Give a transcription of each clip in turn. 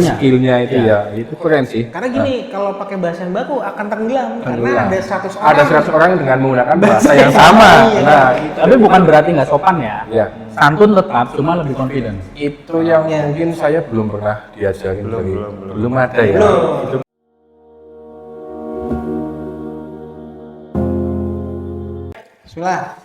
skillnya itu ya itu keren sih. Karena gini, kalau pakai bahasa yang baku akan tenggelam. Karena ada 100 orang. Ada 100 orang dengan menggunakan bahasa yang sama. Iya. Nah, Tapi bukan berarti nggak sopan ya. ya Santun tetap, cuma lebih confident. itu yang mungkin saya belum pernah diajarin belum ada ya. Itu Bismillah.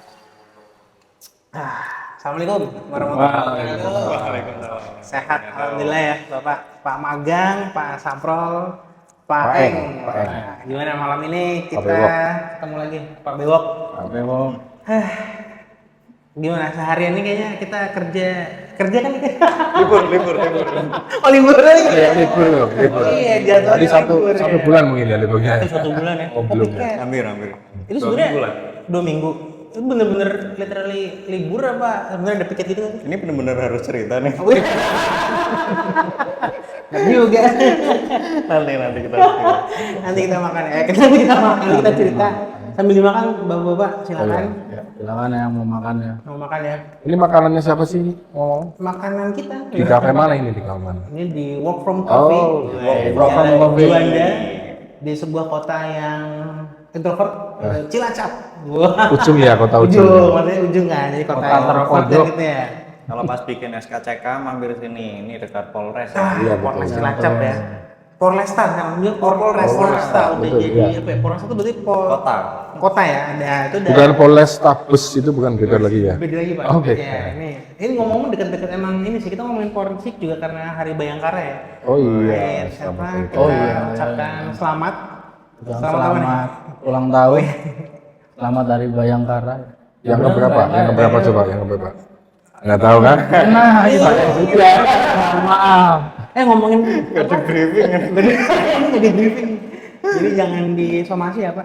Assalamualaikum warahmatullahi wabarakatuh. Sehat, alhamdulillah ya, Bapak. Pak Magang, Pak Saprol, Pak Eng. Nah, gimana malam ini kita ketemu lagi, Pak Bewok. Gimana seharian ini kayaknya kita kerja kan kita? libur. Oh libur lagi? ya libur loh, libur. Iya, jadwalnya Tadi satu libur, ya. bulan mungkin ya liburnya. Satu bulan ya? Oh, belum ya. Oke. Hampir. Itu sebenarnya 2 minggu. Itu bener-bener literally libur apa? Bener ada piket gitu kan? Ini benar-benar harus cerita nih. Nggak juga. nanti kita cerita. Nanti kita makan ya. Kita cerita sambil dimakan, bapak-bapak silakan. Silakan yang mau makan ya. Mau makan ya. Ini makanannya siapa sih ngomong? Makanan kita. Di kafe mana ini, di kafe mana? Ini di Work From Coffee. Work From Coffee. Juanda di sebuah kota yang introvert, Cilacap. Wah. Ujung ya, kota ujung. Maksudnya ujung kan, jadi kota Kota introvert terpojok. gitu ya. Kalau pas bikin SKCK mampir sini. Ini dekat Polres. Iya, betul. Polres Cilacap ya. Polresta kan, juga Polresta udah betul, jadi iya. apa ya? Polresta itu berarti Kota. ya, ada itu udah Bukan Polrestabes, itu bukan beda lagi ya? beda lagi Pak. Oke. Ya, ini ngomong dekat-dekat emang ini sih, kita ngomongin Polresik juga karena Hari Bayangkara ya. Oh iya. Siapa? Selamat Kita itu. ucapkan selamat. Selamat ulang tahun. Selamat dari Bayangkara. Yang keberapa? Yang keberapa coba? Yang keberapa? Nggak tahu kan? Nah, itu juga. Maaf. Ngomongin Gak di briefing kan? nggak di briefing. Jadi jangan disomasi ya Pak.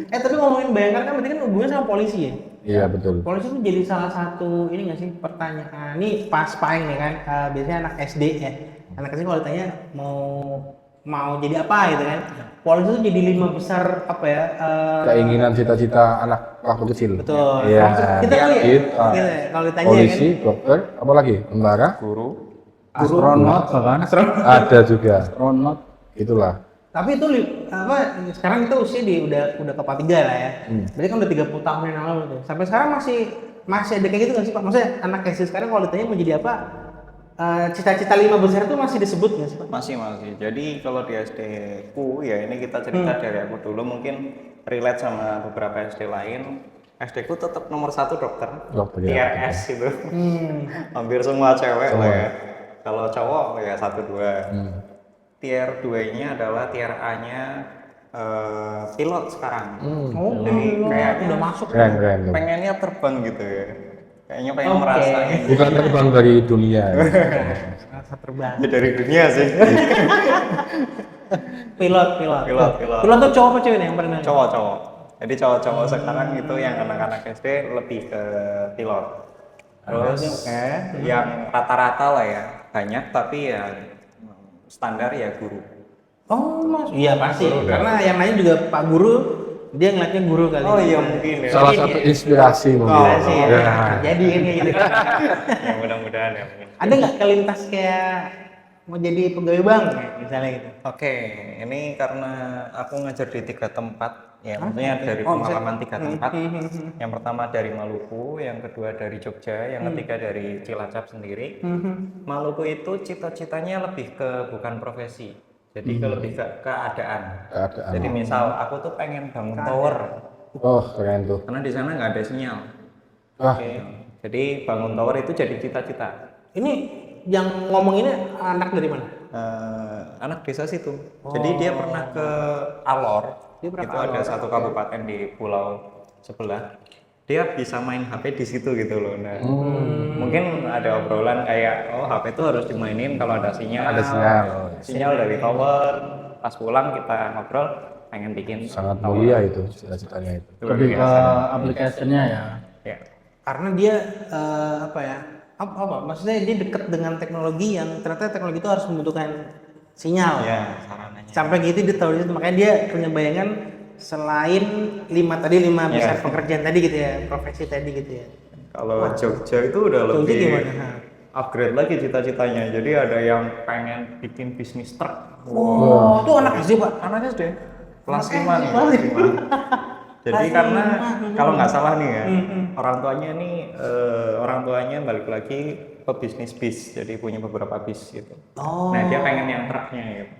Tapi ngomongin Bayangkara kan berarti kan hubungannya sama polisi ya? Iya betul. Polisi itu jadi salah satu ini nggak sih pertanyaan. Ini pas paing nih kan, biasanya anak SD ya. Anak SD kalau ditanya mau jadi apa gitu kan. Polisi itu jadi 5 besar apa ya? Keinginan cita-cita anak waktu kecil. Betul. Iya. Maksud kita kali ya. Gitu. Gitu ya, kalau ditanya Polisi, kan. dokter, apa lagi? Tentara, Guru. Astronot bahkan. ada juga. Astronot. Itulah. Tapi itu sekarang kita usia udah kepala 3 lah ya. Berarti kan udah 30 tahun yang lalu tuh. Sampai sekarang masih ada kayak gitu nggak sih Pak? Maksudnya anak SD sekarang kalau ditanya mau jadi apa? Cita-cita 5 besar itu masih disebut nggak sih Pak? Masih. Jadi kalau di SD ku ya ini kita cerita dari aku dulu, mungkin relate sama beberapa SD lain. SD ku tetap nomor 1 dokter. Dokter, ya. TRS itu. Hampir semua cewek lah ya. Kalau cowok ya 1-2. Tier 2-nya adalah tier A-nya pilot sekarang. Jadi kayaknya udah masuk. Keren. pengennya terbang gitu ya. Kayaknya pengen merasain. Bukan terbang dari dunia. Rasa terbang. Ya dari dunia sih. Pilot. Pilot tuh cowok apa cewek nih yang paling banyak? Cowok. Jadi cowok-cowok sekarang itu yang anak-anak SD lebih ke pilot. Terus yang rata-rata lah ya banyak, tapi ya standar ya guru. Oh mas, iya pasti. Karena yang lain juga Pak Guru, dia ngeliatnya guru kali. Oh iya mungkin ya. Salah satu inspirasi mungkin. Sih, Ya. jadi kan kayak gitu. Ya mudah-mudahan ya mungkin. Ada nggak kelintas kayak mau jadi pegawai bank misalnya gitu? Oke, ini karena aku ngajar di 3 tempat. Ya, maksudnya dari pengalaman 3 tempat. Yang pertama dari Maluku, yang kedua dari Jogja, yang ketiga dari Cilacap sendiri. Maluku itu cita-citanya lebih ke bukan profesi, jadi lebih ke keadaan. Jadi misal aku tuh pengen bangun tower, Oh keren tuh. karena di sana nggak ada sinyal. Wah. Oke. Jadi bangun tower itu jadi cita-cita. Ini yang ngomong ini anak dari mana? Anak desa situ. Jadi dia pernah ke Alor. Itu ada satu kabupaten di pulau sebelah. Dia bisa main HP di situ gitu loh. Nah, mungkin ada obrolan kayak, oh HP itu harus dimainin kalau ada sinyal. Ada sinyal. Sinyal dari tower. Pas pulang kita ngobrol, pengen bikin Sangat tower. mulia itu cita-citanya itu. Luar Lebih ke biasa. aplikasinya ya. Ya. Karena dia apa ya? Apa? Maksudnya dia dekat dengan teknologi yang ternyata teknologi itu harus membutuhkan sinyal. Ya, sarananya. Sampai gitu dia tahu itu, makanya dia punya bayangan selain 5 besar pekerjaan tadi gitu ya, profesi tadi gitu ya. Kalau Jogja itu udah Jogja lebih gimana? upgrade lagi cita-citanya. Jadi ada yang pengen bikin bisnis truk. Oh, itu anak SD Pak. Anak SD kelas Anak 5 nih, SD. kelas 5. Jadi Kelas karena 5. kalau nggak salah nih ya, orang tuanya balik lagi pebisnis bis, jadi punya beberapa bis gitu. Oh. Nah dia pengen yang truknya gitu.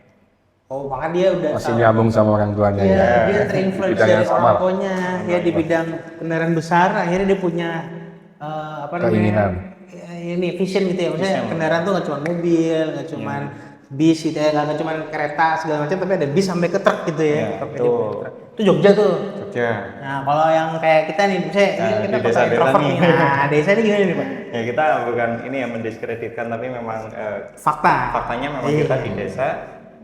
Oh, maka dia udah Masih nyambung sama orang tuanya Iya, ya. dia terinfluence Bidang yang dari sama orang lah. tuanya ya di bidang kendaraan besar. Akhirnya dia punya apa namanya? Keinginan. Ya, ini vision gitu ya. Maksudnya Vision. kendaraan tuh nggak cuma mobil, nggak cuma bis gitu ya, nggak cuma kereta segala macam, tapi ada bis sampai ke truk gitu ya. Iya, Truk betul. Itu Jogja tuh. Jogja. Nah, kalau yang kayak kita nih, misalnya Nah, ini kita di kota desa-desa introvert nih. nih. Nah, desa ini gimana nih Pak? Ya kita bukan ini yang mendiskreditkan, tapi memang Fakta. faktanya memang kita di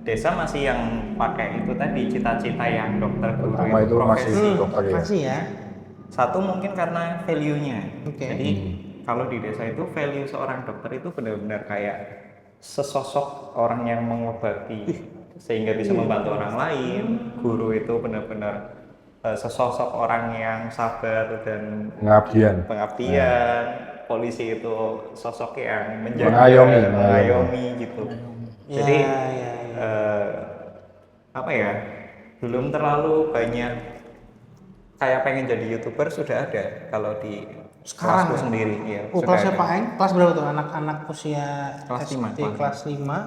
desa masih yang pakai itu tadi cita-cita yang dokter guru Pertama itu masih profesi. dokter ya. Masih ya. Satu mungkin karena value-nya. Oke. Jadi kalau di desa itu value seorang dokter itu benar-benar kayak sesosok orang yang mengobati sehingga bisa membantu orang lain. Guru itu benar-benar sesosok orang yang sabar dan Pengabdian. pengabdian. Polisi itu sosok yang menjaga, Mengayomi. mengayomi gitu. Jadi Ya. apa ya? Belum terlalu banyak kayak pengen jadi YouTuber sudah ada kalau di Sekarang kelasku ya? sendiri ya. Oh, sudah kelasnya ada. Pak Eng, kelas berapa tuh? Anak-anak usia Kelas lima, SD kelas 5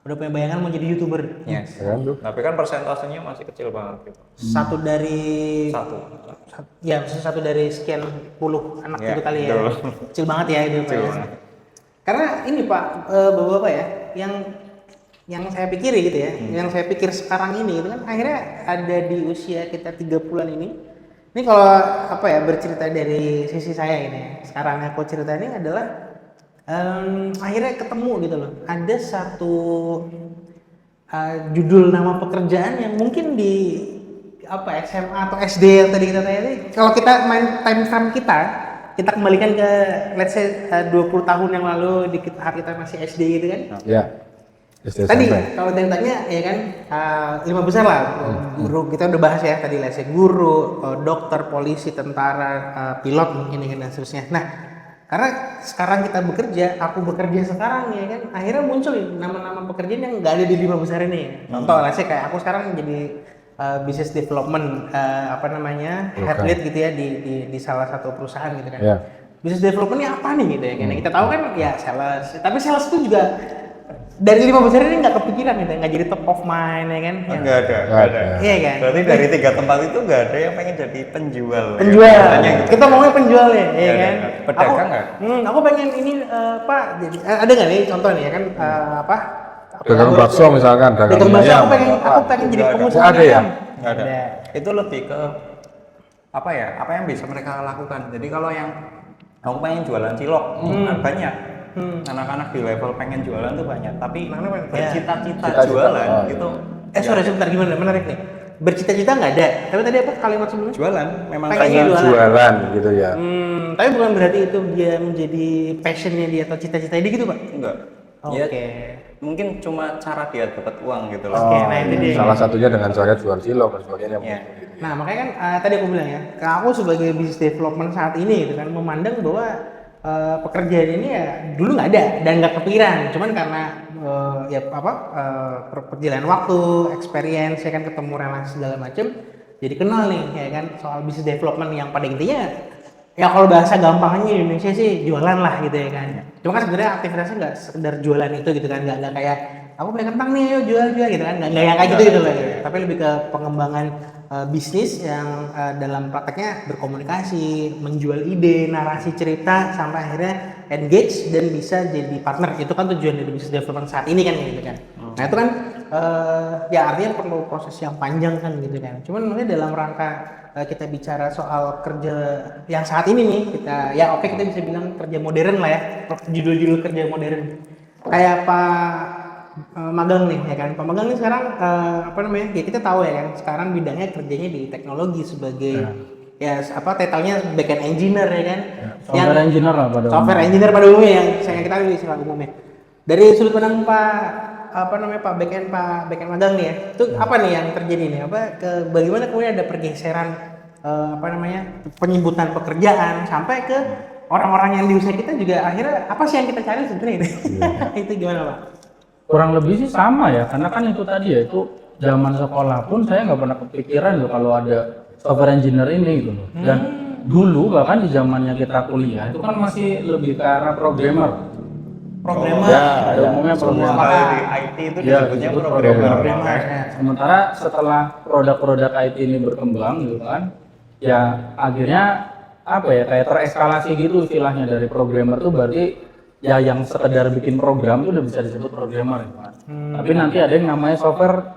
udah punya bayangan mau jadi YouTuber. Yes. Ya kan, tuh? Tapi kan persentasenya masih kecil banget gitu. Satu dari Satu. ya maksudnya satu dari sekian puluh anak Ya, itu kali ya. betul. Kecil banget ya itu Pak. Kecil ya. banget. Karena ini Pak, Bapak-bapak ya, yang saya pikiri gitu ya, yang saya pikir sekarang ini gitu kan akhirnya ada di usia kita 30-an ini. Ini kalau apa ya bercerita dari sisi saya ini ya. Sekarang aku cerita ini adalah akhirnya ketemu gitu loh. Ada satu judul nama pekerjaan yang mungkin di apa SMA atau SD yang tadi kita tanya ini, kalau kita main time frame kita kembalikan ke let's say 20 tahun yang lalu di saat kita masih SD gitu kan. Ya. SD Tadi SMP. kalau tanya ya kan 5 besar lah guru kita udah bahas ya tadi let's say guru, dokter, polisi, tentara, pilot mungkin dan seterusnya. Nah, karena sekarang kita bekerja, aku bekerja sekarang ya kan, akhirnya muncul nih nama-nama pekerjaan yang nggak ada di 5 besar ini. Contoh let's say kayak aku sekarang jadi business development apa namanya head lead gitu ya di salah satu perusahaan gitu kan. Ya. Business development ini apa nih gitu ya? Karena kita tahu kan ya sales, tapi sales itu juga dari 5 besar ini nggak kepikiran gitu, nggak jadi top of mind ya kan? Enggak ada, Nggak enggak ada. ada. Iya kan? Berarti dari 3 tempat itu enggak ada yang pengen jadi penjual. ya? Penjual, Biasanya gitu. kita maunya penjual ya, iya Nggak ada, kan? nggak ada. Pedagang Aku- nggak? aku pengen ini Pak, jadi ada nggak nih contoh nih ya kan apa? Dagang bakso misalkan, dagang Dagang bakso, ayam. aku pengen jadi Nggak ada. pengusaha. Nggak ada ya? ayam. Nggak ada. Itu lebih ke apa ya? Apa yang bisa mereka lakukan. Jadi kalau yang aku pengen jualan cilok, banyak. Anak-anak di level pengen jualan tuh banyak. Tapi bercita-cita Cita-cita. jualan Oh. gitu. Sorry sebentar gimana? Menarik nih. Bercita-cita nggak ada, tapi tadi apa kalimat sebelumnya? Jualan memang Pengen Pengen jualan. jualan gitu ya. Tapi bukan berarti itu dia menjadi passionnya dia atau cita-cita dia gitu Pak? enggak. Oke. Ya, mungkin cuma cara dia dapat uang gitu loh. Oke, nah itu dia. Salah satunya dengan cara jual cilok dan sebagainya. Iya. Nah makanya kan tadi aku bilang ya, aku sebagai business development saat ini gitu kan memandang bahwa pekerjaan ini ya dulu nggak ada dan nggak kepikiran, cuman karena ya apa perjalanan waktu, experience, ya kan ketemu relasi segala macem, jadi kenal nih ya kan soal business development yang pada intinya ya kalau bahasa gampangnya di Indonesia sih jualan lah gitu ya kan. Cuma kan sebenarnya aktivitasnya nggak sekedar jualan itu gitu kan, nggak kayak aku punya kentang nih yuk jual gitu kan, nggak yang kayak gitu loh. Tapi lebih ke pengembangan bisnis yang dalam prakteknya berkomunikasi, menjual ide, narasi cerita sampai akhirnya engage dan bisa jadi partner. Itu kan tujuan dari business development saat ini kan gitu kan. Nah itu kan ya artinya perlu proses yang panjang kan gitu kan. Cuman maksudnya dalam rangka kita bicara soal kerja yang saat ini nih kita ya oke kita bisa bilang kerja modern lah ya, judul-judul kerja modern kayak Pak magang nih ya kan. Pak magang nih sekarang apa namanya ya kita tahu ya kan sekarang bidangnya kerjanya di teknologi sebagai ya apa title-nya backend engineer ya kan. Software engineer lah pada Software engineer pada umumnya yang saya kita di istilah umumnya. Dari sudut pandang Pak apa namanya Pak backend magang nih ya. Itu apa nih yang terjadi nih? Bagaimana kemudian ada pergeseran apa namanya penyebutan pekerjaan sampai ke orang-orang yang di usia kita juga akhirnya apa sih yang kita cari sebenarnya itu? Itu gimana Pak? Kurang lebih sih sama ya, karena kan itu tadi ya, itu zaman sekolah pun saya nggak pernah kepikiran loh kalau ada software engineer ini gitu loh. Dan dulu bahkan di zamannya kita kuliah itu kan masih lebih ke arah programmer. Ya, ada umumnya programmer. Kalau di IT itu Ya, disebutnya disebut programmer. Sementara setelah produk-produk IT ini berkembang gitu kan, ya akhirnya apa ya, kayak tereskalasi gitu istilahnya, dari programmer tuh berarti ya yang sekedar bikin program itu udah bisa disebut programmer gitu kan. Tapi nanti ada yang namanya software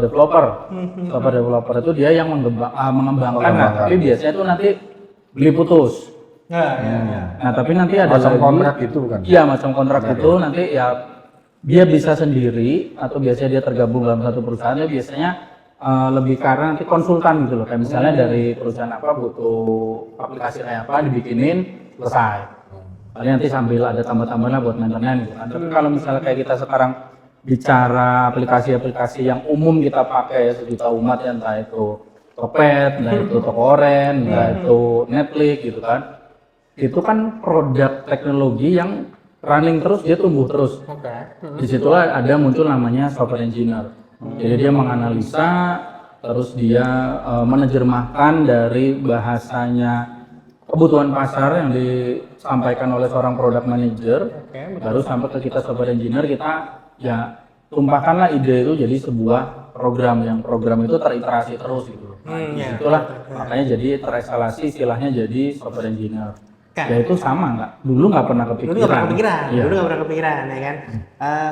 developer. Software developer itu dia yang mengembangkan, nah, tapi biasanya itu nanti beli putus. Nah, tapi nanti ada Macam lagi, kontrak gitu bukan? iya macam kontrak itu nanti ya dia bisa sendiri atau biasanya dia tergabung dalam satu perusahaan. Dia biasanya lebih karena nanti konsultan gitu loh, kayak misalnya dari perusahaan apa butuh aplikasi kayak apa dibikinin, selesai. Paling nanti sambil ada tambah-tambahan buat maintenance gitu kan. Tapi kalau misalnya kayak kita sekarang bicara aplikasi-aplikasi yang umum kita pakai ya, sejuta umat ya, entah itu Tokped, entah itu Tokoren, entah itu Netflix gitu kan. Itu kan produk teknologi yang running terus, dia tumbuh terus. Disitulah ada muncul namanya software engineer. Jadi dia menganalisa, terus dia menerjemahkan dari bahasanya kebutuhan pasar yang disampaikan oleh seorang product manager, baru sampai ke kita software engineer, kita ya tumpahkanlah ide itu jadi sebuah program, yang program itu teriterasi terus gitu. Itulah makanya jadi tereskalasi, istilahnya jadi software engineer. Ya itu sama nggak? Dulu nggak pernah kepikiran. Dulu nggak pernah kepikiran, Iya. dulu nggak pernah kepikiran ya kan.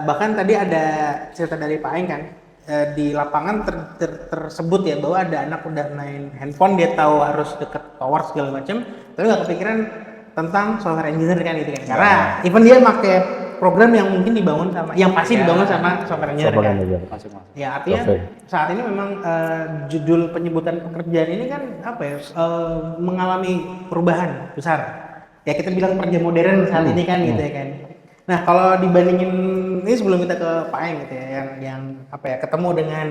Bahkan tadi ada cerita dari Pak Aing kan, di lapangan tersebut ya bahwa ada anak udah main handphone, dia tahu harus deket tower segala macam, tapi nggak kepikiran tentang software engineer kan gitu kan. Karena even dia pakai program yang mungkin dibangun sama, yang pasti dibangun sama software engineer kan. Ya artinya saat ini memang judul penyebutan pekerjaan ini kan apa ya, mengalami perubahan besar. Ya kita bilang kerja modern saat ini kan gitu ya kan. Nah kalau dibandingin ini sebelum kita ke Pak Aing gitu ya, yang apa ya, ketemu dengan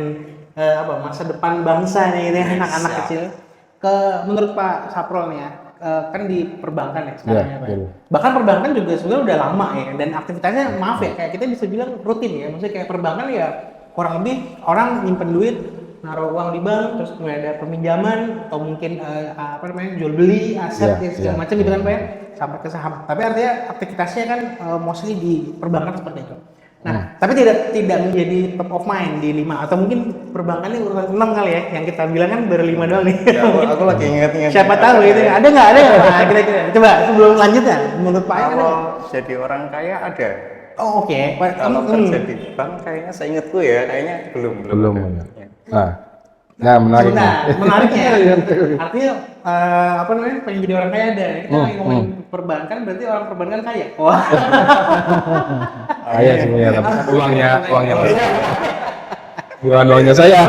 apa masa depan bangsa nih gitu ya, anak-anak kecil. Menurut Pak Saprol nih ya, kan di perbankan ya sekarang ya Pak. Bahkan perbankan juga sebenarnya udah lama ya, dan aktivitasnya maaf ya kayak kita bisa bilang rutin ya. Maksudnya kayak perbankan ya kurang lebih orang nyimpen duit, naruh uang di bank, terus kemudian ada peminjaman atau mungkin apa namanya jual beli aset segala macam gitu kan Pak ya, sampai ke saham. Tapi artinya aktivitasnya kan mostly di perbankan seperti itu. Nah, tapi tidak menjadi top of mind di 5 atau mungkin perbankan ini urutan 6 kali ya, yang kita bilang kan baru 5 doang nih. Ya, aku lagi ingat-ingat. Siapa tahu itu ada nggak Pak? Kira-kira. Coba sebelum lanjut ya, menurut Pak Aing ada nggak? Jadi orang kaya ada. Oh oke. Kalau kerja di bank kayaknya seingatku ya, kayaknya belum. Nah, menarik. Menariknya. Artinya apa namanya, pengen jadi orang kaya ada. Kita lagi ngomongin perbankan, berarti orang perbankan kaya. Wah. Kaya sebenarnya, tapi uangnya bukan uangnya saya.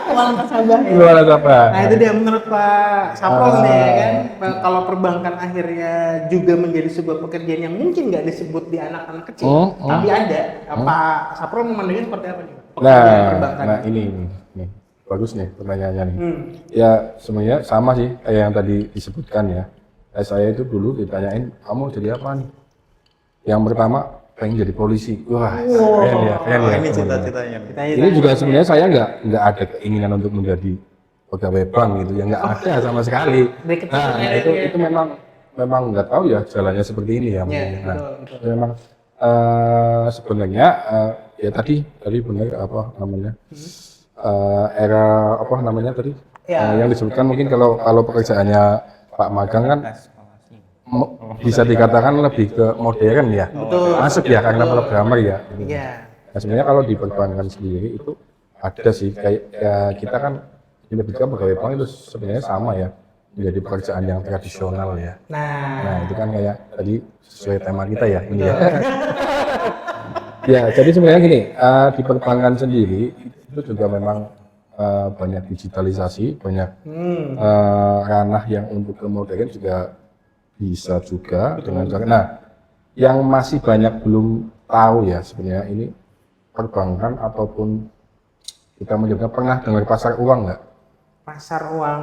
Uang nasabah. Uang nasabah. Nah itu dia menurut Pak Saprol nih ya kan. Kalau perbankan akhirnya juga menjadi sebuah pekerjaan yang mungkin nggak disebut di anak-anak kecil, tapi ada. Pak Saprol memandangnya seperti apa nih? Pekerjaan perbankan. Nah ini bagus nih pertanyaannya nih. Ya sebenarnya sama sih kayak yang tadi disebutkan ya. Saya itu dulu ditanyain, kamu jadi apa nih? Yang pertama pengen jadi polisi. Wah, keren ya. Ini cita-citanya. Ini juga sebenarnya saya nggak ada keinginan untuk menjadi pegawai bank gitu, ya nggak ada sama sekali. Nah itu memang nggak tahu ya jalannya seperti ini ya. Nah, memang sebenarnya ya tadi benar apa namanya era apa namanya tadi yang disebutkan mungkin kalau pekerjaannya Pak Magang kan bisa dikatakan lebih ke modern ya. Masuk ya karena programmer ya. Nah, sebenarnya kalau di perbankan sendiri itu ada sih kayak ya, kita kan menyebutkan pegawai bank itu sebenarnya sama ya, menjadi pekerjaan yang tradisional ya. Nah itu kan kayak tadi sesuai tema kita ya ini ya. Ya jadi sebenarnya gini, di perbankan sendiri itu juga memang banyak digitalisasi, banyak ranah yang untuk ke modern juga bisa juga dengan cara. Nah yang masih banyak belum tahu ya sebenarnya ini perbankan ataupun kita menyebutnya, pernah dengar pasar uang nggak? Pasar uang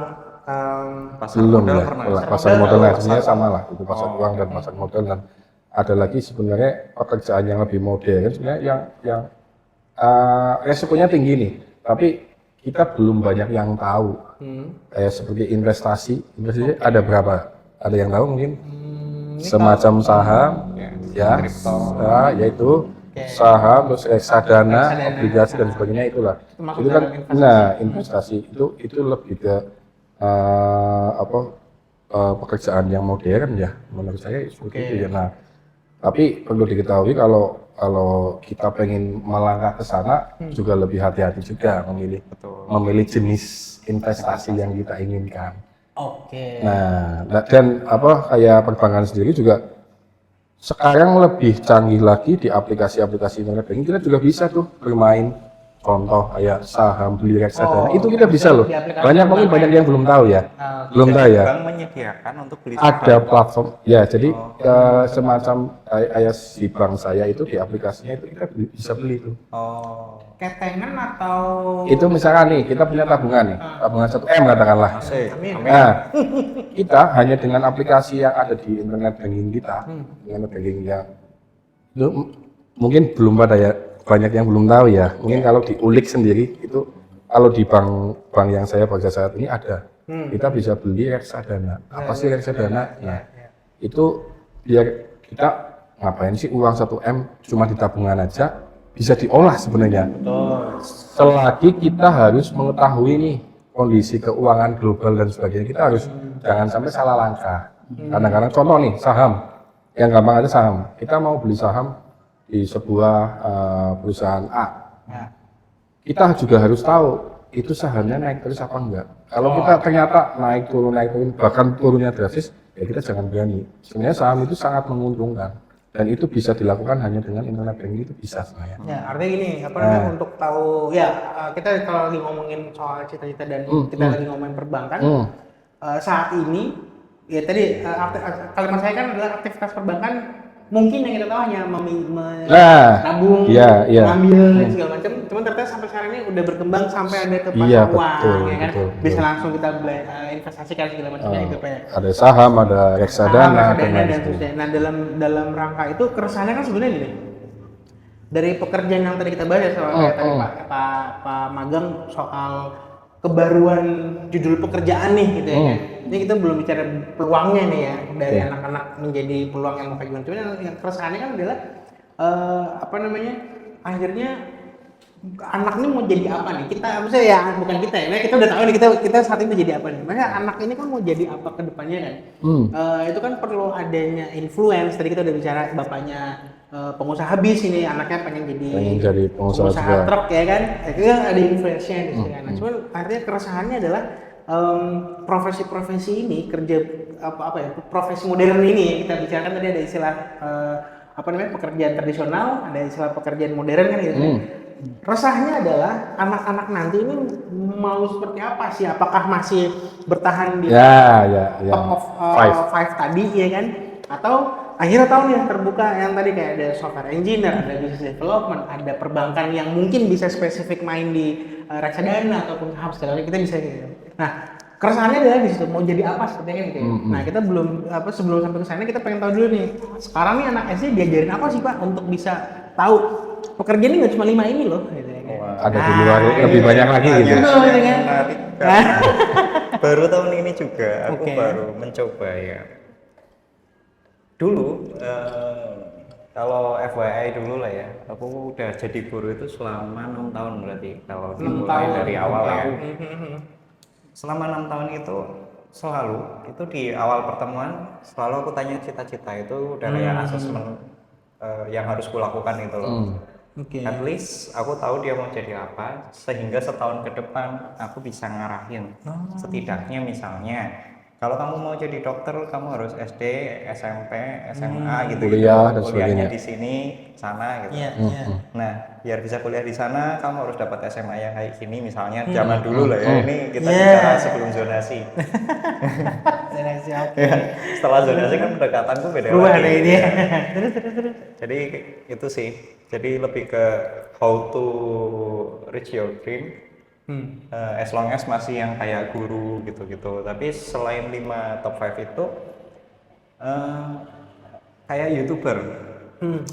Pasar Belum modal ya, pernah. pasar modal lah, sebenarnya sama lah, itu pasar uang dan pasar modal, dan ada lagi sebenarnya pekerjaan yang lebih modern sebenarnya yang resikonya tinggi nih, tapi kita belum banyak yang tahu. Kayak seperti investasi ada berapa? Ada yang tahu mungkin? Semacam saham, ya, yaitu saham, terus reksadana, obligasi dan sebagainya itulah. Termasuk Itu kan, dalam investasi. nah investasi itu lebih ke pekerjaan yang modern ya, menurut saya seperti itu ya. Nah, tapi perlu diketahui kalau kita pengen melangkah ke sana juga lebih hati-hati juga memilih jenis investasi yang kita inginkan. Oke. Nah, dan kayak perbankan sendiri juga sekarang lebih canggih lagi di aplikasi-aplikasi internet banking, kita juga bisa tuh bermain. Contoh kayak saham, beli reksadana, itu kita bisa loh. di aplikasi Banyak yang belum tahu ya. Belum tahu ya. Bank menyediakan untuk beli saham. Ada platform ya, jadi semacam kayak si bank saya itu di aplikasinya itu kita bisa beli itu. Oh. Ketengan atau Itu misalkan nih kita punya tabungan nih, tabungan 1M katakanlah. Amin. Nah, kita hanya dengan aplikasi yang ada di internet banking kita, internet banking yang itu mungkin belum pada ya, banyak yang belum tahu ya. Mungkin kalau diulik sendiri itu, kalau di bank yang saya bekerja saat ini ada, kita bisa beli reksadana. Apa sih reksadana? Nah, itu biar kita ngapain sih uang 1M cuma di tabungan aja, bisa diolah sebenarnya. Selagi kita harus mengetahui nih kondisi keuangan global dan sebagainya, kita harus jangan sampai salah langkah. Kadang-kadang contoh nih saham, yang gampang aja saham. Kita mau beli saham di sebuah perusahaan A, kita juga harus tahu itu sahamnya naik terus apa enggak. Kalau kita ternyata naik turun, bahkan turunnya drastis, ya kita jangan berani. Sebenarnya saham itu sangat menguntungkan, dan itu bisa dilakukan hanya dengan internet banking, itu bisa sebenarnya. Ya, artinya gini, untuk tahu ya, kita kalau lagi ngomongin soal cita-cita dan kita lagi ngomongin perbankan, saat ini ya tadi kalimat saya kan adalah aktivitas perbankan mungkin yang kita tahu hanya nabung, ngambil dan segala macam. Cuman ternyata sampai sekarang ini udah berkembang sampai ada ke pasar uang, ya kan? Bisa langsung kita investasikan segala macamnya gitu kayak. Ada saham, ada reksadana Dan sebagainya. Nah, dalam rangka itu keresahannya kan sebenarnya gini. Dari pekerjaan yang tadi kita bahas soal kayak tadi Pak Magang soal kebaruan judul pekerjaan nih gitu ya kan. Ini kita belum bicara peluangnya nih ya, dari anak-anak menjadi peluang yang mau kayak gimana. Cuman yang keresahannya kan adalah akhirnya anak ini mau jadi apa nih? Kita maksudnya ya bukan kita ya, kita udah tahu nih kita saat ini jadi apa nih. Maksudnya anak ini kan mau jadi apa ke depannya kan? Itu kan perlu adanya influence. Tadi kita udah bicara bapaknya pengusaha bis ini, anaknya pengen jadi pengusaha truk ya kan? Itu kan ada influence-nya di situ kan. Cuman artinya keresahannya adalah profesi-profesi ini profesi modern ini ya, kita bicarakan tadi ada istilah pekerjaan tradisional, ada istilah pekerjaan modern kan gitu. Resahnya adalah anak-anak nanti ini mau seperti apa sih? Apakah masih bertahan di top of five tadi ya kan? Atau akhirnya tahun yang terbuka yang tadi kayak ada software engineer, ada business development, ada perbankan yang mungkin bisa spesifik main di reksadana ataupun saham segala kita bisa gitu. Nah, keresahannya adalah di situ mau jadi apa sepertinya gitu. Nah, kita belum sebelum sampai ke sana kita pengen tahu dulu nih. Sekarang nih anak SD diajarin apa sih Pak untuk bisa tahu pekerjaan ini nggak cuma 5 ini loh gitu ya. Ada di luar lebih banyak lagi gitu. Betul ya kan? Baru tahun ini juga aku baru mencoba ya. Dulu kalau FYI dulu lah ya, aku udah jadi guru itu selama 6 tahun berarti kalau dimulai dari awal ya. Selama 6 tahun itu selalu itu di awal pertemuan selalu aku tanya cita-cita itu udah kayak asesmen yang harus kulakukan itu loh. At least aku tahu dia mau jadi apa sehingga setahun ke depan aku bisa ngarahin. Setidaknya misalnya kalau kamu mau jadi dokter kamu harus SD, SMP, SMA gitu. Kuliah dan kuliahnya sebagainya. di sini, sana gitu. Nah, biar bisa kuliah di sana kamu harus dapat SMA yang kayak gini misalnya zaman dulu lah ya. Ini kita bicara sebelum zonasi. Zonasi Setelah zonasi kan pendekatanku beda lagi. ini. Jadi itu sih. Jadi lebih ke how to reach your dream As long as masih yang kayak guru gitu-gitu. Tapi selain 5 top 5 itu kayak YouTuber.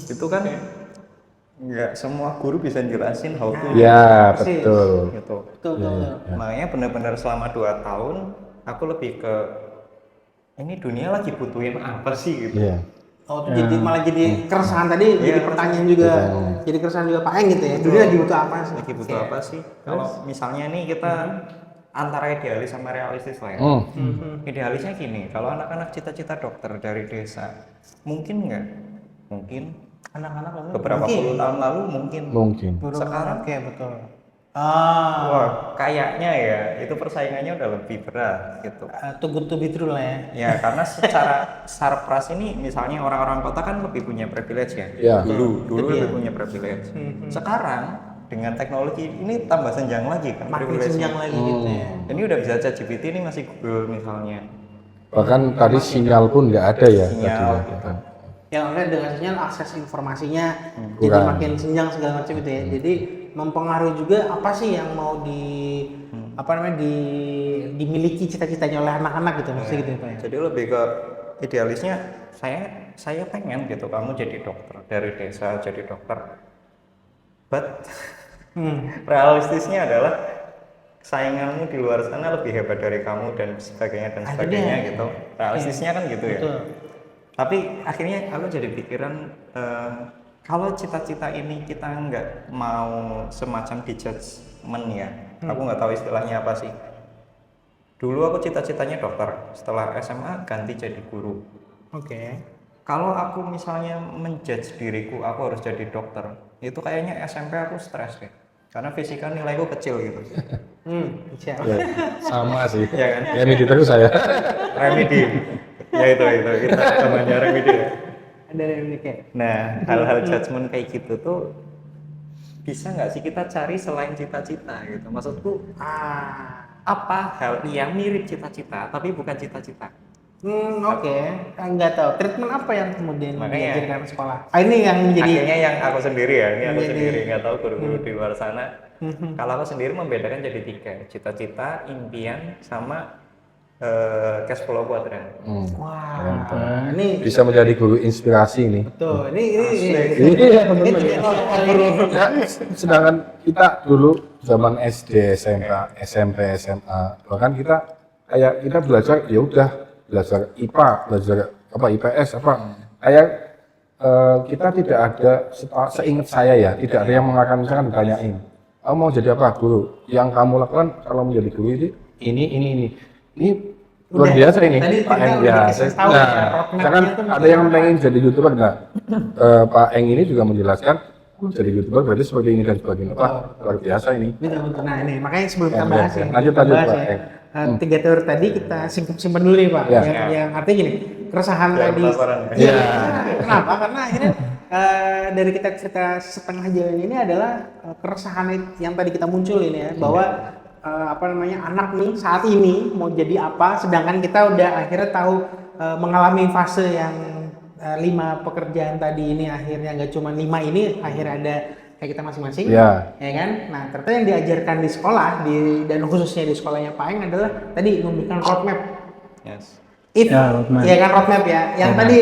Itu kan nggak semua guru bisa jelasin how to Ya, betul. gitu. Betul. Makanya benar-benar selama 2 tahun aku lebih ke ini dunia lagi butuhin apa sih gitu. Iya. Oh, jadi malah jadi keresahan tadi, jadi pertanyaan juga, jadi keresahan juga Pak Eng gitu ya. Dunia lagi butuh apa sih? Lagi butuh apa sih? Kalau misalnya nih kita antara idealis sama realistis lah ya. Idealisnya gini, kalau anak-anak cita-cita dokter dari desa, mungkin nggak? Mungkin. Anak-anak Beberapa puluh tahun lalu mungkin. Mungkin. sekarang kayak betul. Wah, kayaknya ya itu persaingannya udah lebih berat gitu. Too good to be true lah ya. Ya karena secara sarpras ini misalnya orang-orang kota kan lebih punya privilege ya. Ya. Dulu lebih punya privilege. Sekarang dengan teknologi ini tambah senjang lagi kan Makin privilege-nya. senjang lagi gitu ya. Ini udah bisa ChatGPT ini masih Google misalnya. Bahkan tadi sinyal pun nggak ada ya. Sinyal, tadi. gitu. Ya makanya dengan sinyal akses informasinya jadi Kurang. makin senjang segala macam gitu ya. Jadi mempengaruhi juga apa sih yang mau dimiliki cita-citanya oleh anak-anak gitu maksudnya gitu ya Pak ya. Jadi lebih ke idealisnya saya pengen gitu kamu jadi dokter dari desa jadi dokter. But realistisnya adalah sainganmu di luar sana lebih hebat dari kamu dan sebagainya gitu. Realistisnya kan gitu ya. Betul. Tapi akhirnya aku jadi pikiran kalau cita-cita ini kita nggak mau semacam di judgment ya. Aku nggak tahu istilahnya apa sih. Dulu aku cita-citanya dokter. Setelah SMA ganti jadi guru. Oke. Kalau aku misalnya menjudge diriku, aku harus jadi dokter. Itu kayaknya SMP aku stres deh. Karena fisika nilaiku kecil gitu. Bisa. Ya, sama sih. Iya kan? Ya, ini terus saya. Remedi. Ya itu kita namanya remedi ya. Ada yang kayak. Nah, hal-hal judgement kayak gitu tuh bisa nggak sih kita cari selain cita-cita gitu? Maksudku apa hal yang mirip cita-cita tapi bukan cita-cita? Oke. Nggak tahu. Treatment apa yang kemudian Makanya- diajarkan di sekolah? Ini yang menjadi Akhirnya yang aku sendiri ya, ini aku Menjadi- sendiri nggak tahu guru-guru di luar sana. Kalau aku sendiri membedakan jadi 3, cita-cita, impian, sama cash flow quadrant. wah. Ini Bisa menjadi guru inspirasi ini. betul. Ini Iya, benar. Ya, sedangkan kita dulu zaman SD, SMP, SMA, bahkan kita kayak kita belajar ya udah belajar IPA, belajar apa IPS apa kayak kita tidak ada seingat saya ya tidak ada yang mengatakan misalkan ditanyain kamu mau jadi apa guru, yang kamu lakukan kalau menjadi guru ini luar Udah, biasa ini tadi Pak kita Eng udah ya. dikasih tahu ya, roadmap-nya Misalkan tuh ada yang pengen jadi YouTuber nah Pak Eng ini juga menjelaskan jadi YouTuber berarti seperti ini dan sebagainya. Wah, luar biasa ini. betul. Nah ini makanya sebelum kita Ya, bahas ya. ya, Lanjut, kita bahas Pak ya. Eng. 3 teori tadi kita simpan dulu nih Pak. Ya. Yang artinya gini, keresahan Biar tadi. penasaran. Iya. Kenapa? Karena akhirnya dari kita cerita setengah jalan ini adalah keresahan yang tadi kita muncul ini ya, bahwa anak nih saat ini mau jadi apa, sedangkan kita udah akhirnya tahu mengalami fase yang 5 pekerjaan tadi ini akhirnya nggak cuma 5 ini, akhirnya ada kayak kita masing-masing, Ya. ya kan? Nah ternyata yang diajarkan di sekolah dan khususnya di sekolahnya Pak Eng adalah tadi memberikan roadmap. Yes. roadmap. Ya kan roadmap ya. Yang tadi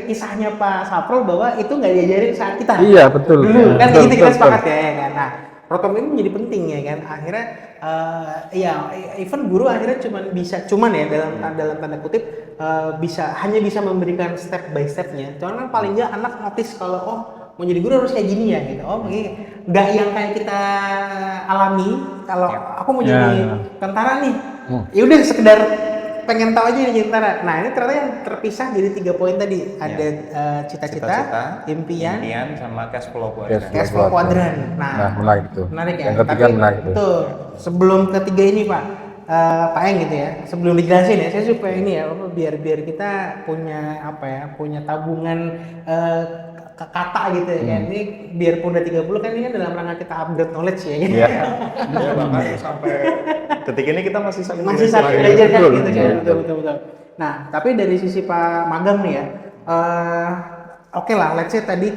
kisahnya Pak Saprol bahwa itu nggak diajarin saat kita. Iya, betul. Dulu kan Betul, gitu kita betul, sepakat ya kan. Nah roadmap ini menjadi penting ya kan. Akhirnya even guru akhirnya cuman ya dalam tanda kutip hanya bisa memberikan step by stepnya. Cuman kan paling nggak anak notice kalau mau jadi guru harus kayak gini ya gitu. Nggak yang kayak kita alami. Kalau aku mau jadi tentara nih, ya udah sekedar pengen tahu aja jadi tentara. Nah ini ternyata yang terpisah jadi 3 poin tadi. Ada cita-cita, impian, sama cash flow cash flow quadrant. Nah, menarik itu. Menarik ya. Yang ketiga menarik itu. Betul. Sebelum ketiga ini Pak, Pak Eng gitu ya. Sebelum dijelasin ya, saya supaya ini ya, biar kita punya punya tabungan kata gitu ya kan. Ini biarpun udah 30 kan ini kan dalam rangka kita upgrade knowledge ya kan. Iya. Ya bahkan sampai detik ini kita masih Masih belajar. satu belajar kan Betul, gitu kan. betul. Betul. Nah, tapi dari sisi Pak Magang nih ya, oke lah, let's say tadi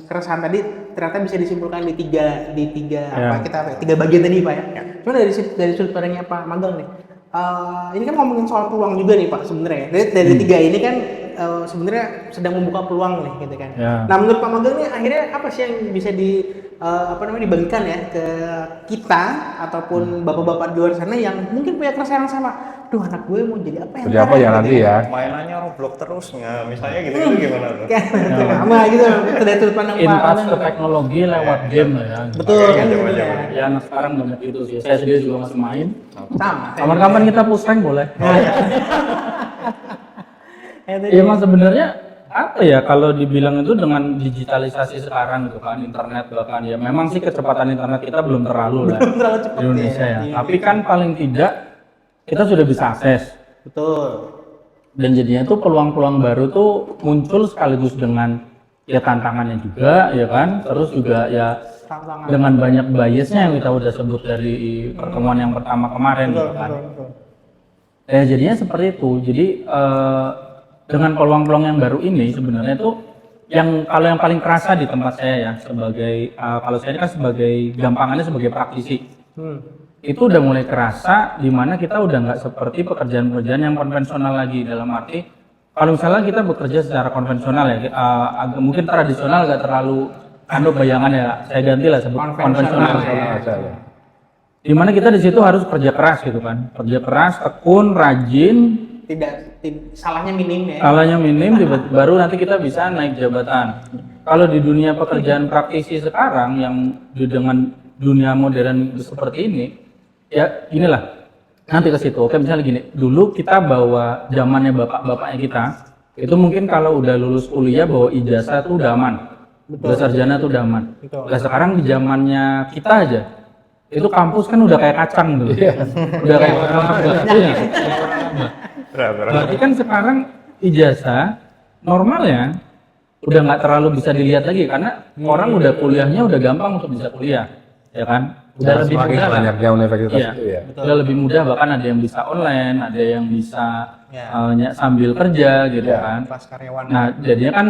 keresahan tadi ternyata bisa disimpulkan di tiga tiga bagian tadi Pak ya. Cuma dari sudut pandangnya Pak Magang nih, ini kan ngomongin soal peluang juga nih Pak sebenarnya. Dari tiga ini kan sebenarnya sedang membuka peluang nih gitu kan. Nah menurut Pak Magang nih akhirnya apa sih yang bisa dibagikan ya ke kita ataupun bapak-bapak di luar sana yang mungkin punya keresahan yang sama. Duh anak gue mau jadi apa Jadi apa ya nanti ya? Mainannya Roblox terus nggak, misalnya gitu gimana tuh? Sama gitu dari sudut pandang Pak. Intas ke teknologi lewat game lah ya. Betul kan gitu ya. Ya anak sekarang banyak itu sih. Saya sendiri juga masih main. Sama. Kapan-kapan kita push rank boleh. Iya emang sebenarnya apa ya kalau dibilang itu dengan digitalisasi sekarang gitu kan, internet bahkan ya memang sih kecepatan internet kita belum terlalu lah cepat di Indonesia ya. Tapi kan paling tidak kita sudah bisa akses. Betul. Dan jadinya tuh peluang-peluang baru tuh muncul sekaligus dengan ya tantangannya juga ya kan, terus juga ya dengan banyak biasnya yang kita udah sebut dari pertemuan yang pertama kemarin gitu kan. Jadinya seperti itu. Jadi dengan peluang-peluang yang baru ini sebenarnya tuh kalau yang paling kerasa di tempat saya ya sebagai kalau saya ini kan sebagai gampangannya sebagai praktisi. Itu udah mulai kerasa di mana kita udah nggak seperti pekerjaan-pekerjaan yang konvensional lagi, dalam arti kalau misalnya kita bekerja secara konvensional ya mungkin tradisional nggak terlalu bayangan ya, saya ganti lah sebut konvensional ya. Dimana kita di situ harus kerja keras gitu kan, kerja keras, tekun, rajin, salahnya minim ya. Salahnya minim, baru nanti kita bisa naik jabatan. Kalau di dunia pekerjaan praktisi sekarang yang dengan dunia modern seperti ini, ya inilah nanti ke situ. Oke, misalnya gini, dulu kita bawa zamannya bapak-bapaknya kita, itu mungkin kalau udah lulus kuliah bawa ijazah tuh udah aman, udah sarjana tuh udah aman. Nah sekarang di zamannya kita aja, itu kampus kan udah kayak kacang tuh, udah kayak berarti kan sekarang ijazah normalnya udah nggak terlalu bisa dilihat lagi karena orang udah kuliahnya udah gampang untuk bisa kuliah, ya kan? Udah lebih mudah banyaknya universitas ya, itu ya. udah lebih mudah, bahkan ada yang bisa online, ada yang bisa sambil kerja gitu kan. Kelas karyawan. Nah jadinya kan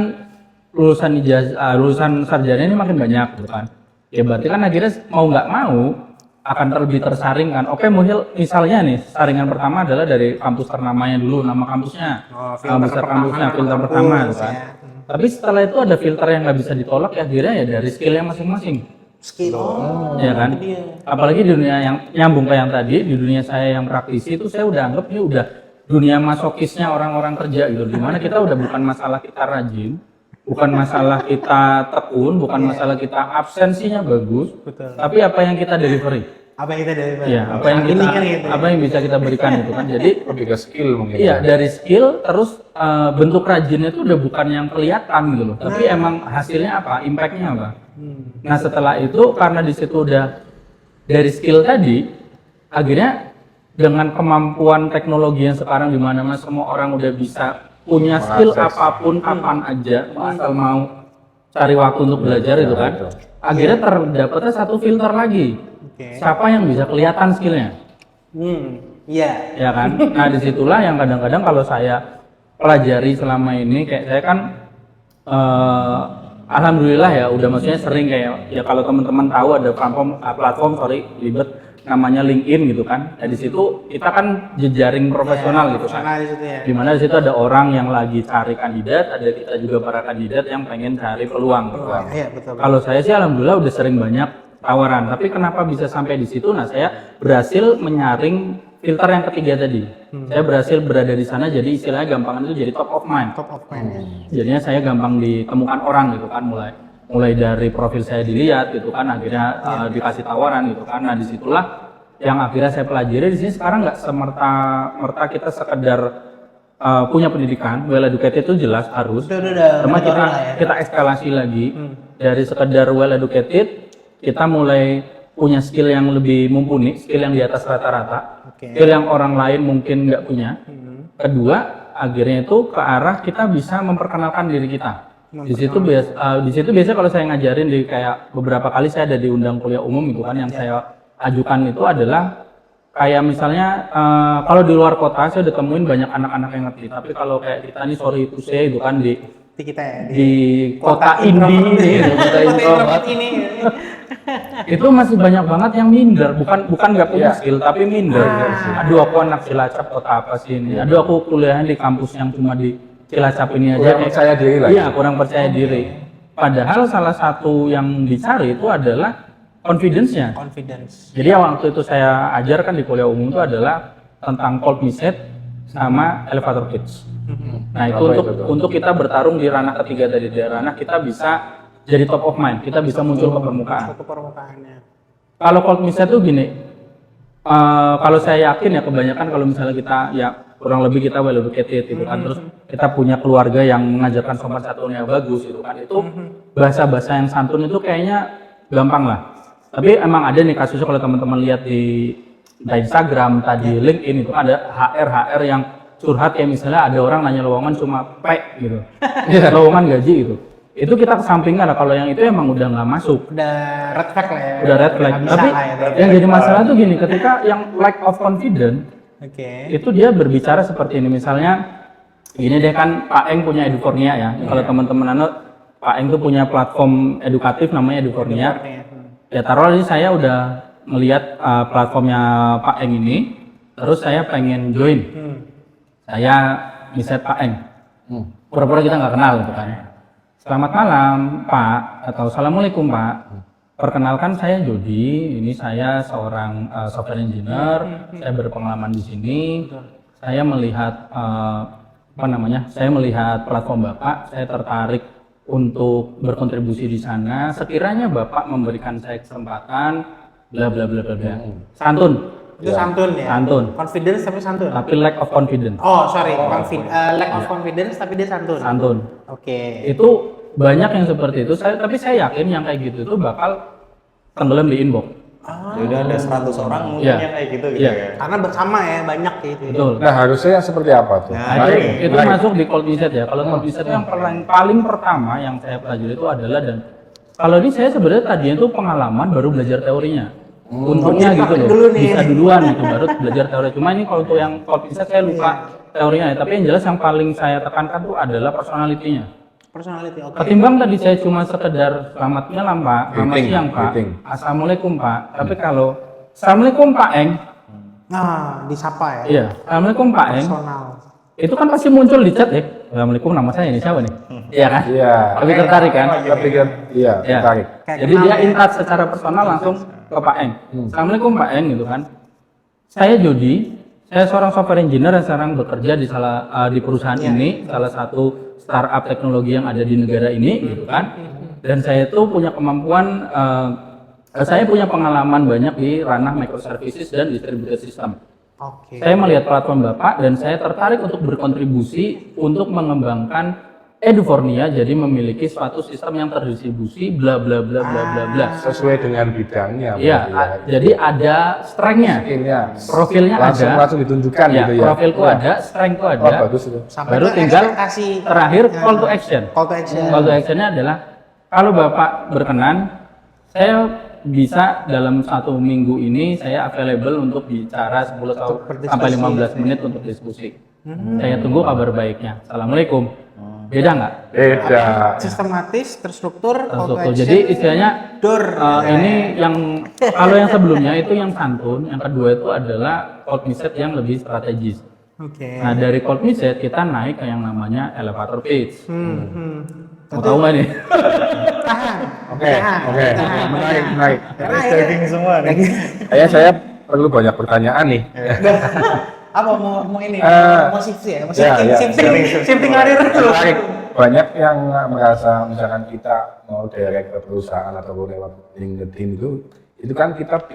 lulusan sarjana ini makin banyak gitu kan. Ya berarti kan akhirnya mau nggak mau akan lebih tersaring kan. Oke, misalnya nih saringan pertama adalah dari kampus ternamanya dulu, nama kampusnya, filter pertama gitu kan. Tapi setelah itu ada filter yang nggak bisa ditolak ya, akhirnya ya dari skillnya masing-masing. Ya kan? Apalagi di dunia yang nyambung kayak yang tadi, di dunia saya yang praktisi itu saya udah anggap ini udah dunia masokisnya orang-orang kerja gitu. Dimana kita udah bukan masalah kita rajin, bukan masalah kita tekun, bukan masalah kita absensinya bagus, tapi apa yang kita delivery. Ya, apa yang bisa kita berikan itu kan. Jadi lebih ke skill mungkin. Iya, dari skill terus bentuk rajinnya itu udah bukan yang kelihatan gitu loh. Tapi emang hasilnya apa? Impact-nya apa? Nah, setelah itu karena di situ udah dari skill tadi, akhirnya dengan kemampuan teknologi yang sekarang di mana-mana semua orang udah bisa punya skill apapun kapan aja, asal mau cari waktu untuk belajar itu kan. Akhirnya terdapatnya satu filter lagi. Siapa yang bisa kelihatan skillnya? Ya kan. Nah disitulah yang kadang-kadang kalau saya pelajari selama ini, kayak saya kan alhamdulillah ya udah maksudnya sering kayak ya kalau teman-teman tahu ada platform ribet namanya LinkedIn gitu kan. Nah di situ kita kan jejaring profesional gitu kan. Dimana di situ ada orang yang lagi cari kandidat, ada kita juga para kandidat yang pengen cari peluang. Kalau saya sih alhamdulillah udah sering banyak tawaran. Tapi kenapa bisa sampai di situ? Nah saya berhasil menyaring filter yang ketiga tadi. Saya berhasil berada di sana, jadi istilahnya gampangan itu jadi top of mind. Jadinya saya gampang ditemukan orang gitu kan, mulai dari profil saya dilihat gitu kan, akhirnya dikasih tawaran gitu kan. Nah disitulah yang akhirnya saya pelajari di sini. Sekarang nggak semerta kita sekedar punya pendidikan, well educated itu jelas harus. Cuma kita eskalasi lagi dari sekedar well educated, kita mulai punya skill yang lebih mumpuni, skill yang di atas rata-rata, skill yang orang lain mungkin nggak punya. Kedua, akhirnya itu ke arah kita bisa memperkenalkan diri kita. Di situ biasa kalau saya ngajarin di kayak beberapa kali saya ada diundang kuliah umum gitu kan, yang saya ajukan itu adalah kayak misalnya kalau di luar kota saya udah temuin banyak anak-anak yang ngerti, tapi kalau kayak kita nih sorry itu saya itu kan di kita ya, di kota indie ini, kota introvert ini. itu masih banyak banget yang minder, bukan nggak punya skill tapi minder. Aduh aku anak Cilacap kota apa sih ini, aduh aku kuliahnya di kampus yang cuma di Cilacap ini aja, Kurang percaya diri lah. iya kurang percaya diri. Padahal salah satu yang dicari itu adalah confidence-nya. Confidence. Jadi yang waktu itu saya ajarkan di kuliah umum itu adalah tentang cold message sama elevator pitch. Nah itu untuk kita bertarung di ranah ketiga tadi, di ranah kita bisa jadi top of mind, kita bisa muncul ke permukaan. Ke permukaannya. Kalau cold message itu gini, kalau saya yakin ya kebanyakan kalau misalnya kita ya kurang lebih kita well educated gitu kan, terus kita punya keluarga yang mengajarkan sopan santun yang bagus gitu kan, itu bahasa-bahasa yang santun itu kayaknya gampang lah. Tapi emang ada nih kasusnya kalau teman-teman lihat di Instagram, tadi LinkedIn itu ada HR yang curhat kayak misalnya ada orang nanya lowongan cuma P gitu, lowongan gaji gitu. Itu kita kesampingkan lah, kalau yang itu emang udah nggak masuk. Udah red flag lah ya. Udah red flag. Nggak bisa Tapi lah ya, yang jadi masalah tuh gini, ketika yang lack of confidence, itu dia berbicara seperti ini. Misalnya, gini deh kan Pak Eng punya Edufornia ya. Kalau teman-teman Pak Eng tuh punya platform edukatif namanya Edufornia. Ya taruh aja saya udah melihat platformnya Pak Eng ini, terus saya pengen join. Saya misalnya Pak Eng. Pura-pura kita nggak kenal gitu kan. Selamat malam Pak, atau Assalamualaikum Pak. Perkenalkan saya Jody, ini saya seorang software engineer, saya berpengalaman di sini. Saya melihat saya melihat platform Bapak, saya tertarik untuk berkontribusi di sana. Sekiranya Bapak memberikan saya kesempatan, bla bla bla bla bla. Santun. Itu santun ya. Santun. Confidence tapi santun. Tapi lack of confidence. Oh sorry, lack of confidence tapi dia santun. Santun. Oke. Itu banyak yang seperti itu. Tapi saya yakin yang kayak gitu itu bakal tenggelam di inbox. Ya udah ada 100 orang mungkin yang kayak gitu ya. Karena bersama ya banyak gitu. Betul. Nah harusnya yang seperti apa tuh? Nah, itu masuk di cold message ya. Kalau cold message yang paling pertama yang saya pelajari itu adalah, dan kalau ini saya sebenarnya tadinya itu pengalaman baru belajar teorinya. Untungnya gitu loh, bisa duluan gitu baru belajar teori. Cuma ini kalau untuk yang cold message saya lupa teorinya ya. Tapi yang jelas yang paling saya tekankan tuh adalah personality-nya. Personality, oke. Ketimbang tadi saya cuma sekedar selamat malam Pak, selamat siang Pak, Assalamualaikum Pak. Tapi kalau Assalamualaikum Pak Eng, nah disapa ya. iya, Assalamualaikum Pak Eng. Personal. Itu kan pasti muncul di chat ya. Assalamualaikum, nama saya ini siapa nih? Iya kan? Iya. Tapi tertarik kan? Tapi kan, iya, tertarik. Jadi dia interact secara personal langsung ke Pak Eng. Assalamualaikum Pak Eng gitu kan. Saya Jody, saya seorang software engineer yang sekarang bekerja di perusahaan ini, salah satu startup teknologi yang ada di negara ini gitu kan. Dan saya itu punya kemampuan, saya punya pengalaman banyak di ranah microservices dan distributed system. Saya melihat platform Bapak dan saya tertarik untuk berkontribusi untuk mengembangkan Edufornia jadi memiliki suatu sistem yang terdistribusi bla bla bla bla bla bla Sesuai dengan bidangnya. Iya, jadi ada strength-nya, profilnya langsung ditunjukkan ya, gitu ya. profilku ada, strength-ku ada. Bagus itu. Baru tinggal terakhir call to action. Call to action. Call to action-nya adalah kalau Bapak berkenan, saya bisa dalam 1 minggu ini saya available untuk bicara 10 sampai 15 menit untuk diskusi. Saya tunggu kabar baiknya. Assalamualaikum. Beda nggak? Beda. Sistematis, terstruktur, call to action. Jadi istilahnya ini yang kalau yang sebelumnya itu yang santun, yang kedua itu adalah cold message yang lebih strategis. Nah dari cold message kita naik ke yang namanya elevator pitch. Mau tahu nggak nih? Oke. Menarik. Daging semua nih. Saya perlu banyak pertanyaan nih. Apa mau ini? Mau shifting ya? Mau Ya, shifting karir dulu. Banyak yang merasa misalkan kita mau direct ke perusahaan atau lewat LinkedIn itu kan kita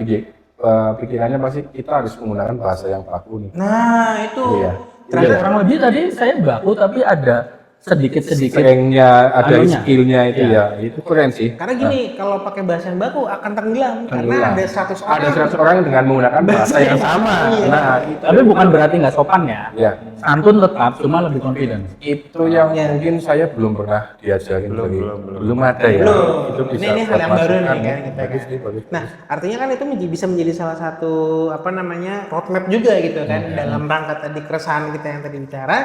pikirannya pasti kita harus menggunakan bahasa yang baku nih. Nah itu. Iya. Kurang lebih tadi saya baku tapi ada sedikit-sedikit strength-nya, ada anunya. skill-nya itu Iya. ya, itu keren sih. Karena gini, kalau pakai bahasa yang baku akan tenggelam karena Tenggelam. ada 100 orang. Ada 100 orang dengan menggunakan bahasa yang sama. Iya. Nah, itu, Tapi bukan berarti nggak sopan ya. ya, Santun tetap, cuma lebih confident. itu yang Iya. mungkin saya belum pernah diajarin belum ada ya. Belum. Itu bisa Ini hal yang buat baru nih masukan. kan kita Bagus kan. sih, bagus. Nah, artinya kan itu bisa menjadi salah satu roadmap juga gitu kan dalam rangka tadi keresahan kita yang tadi bicara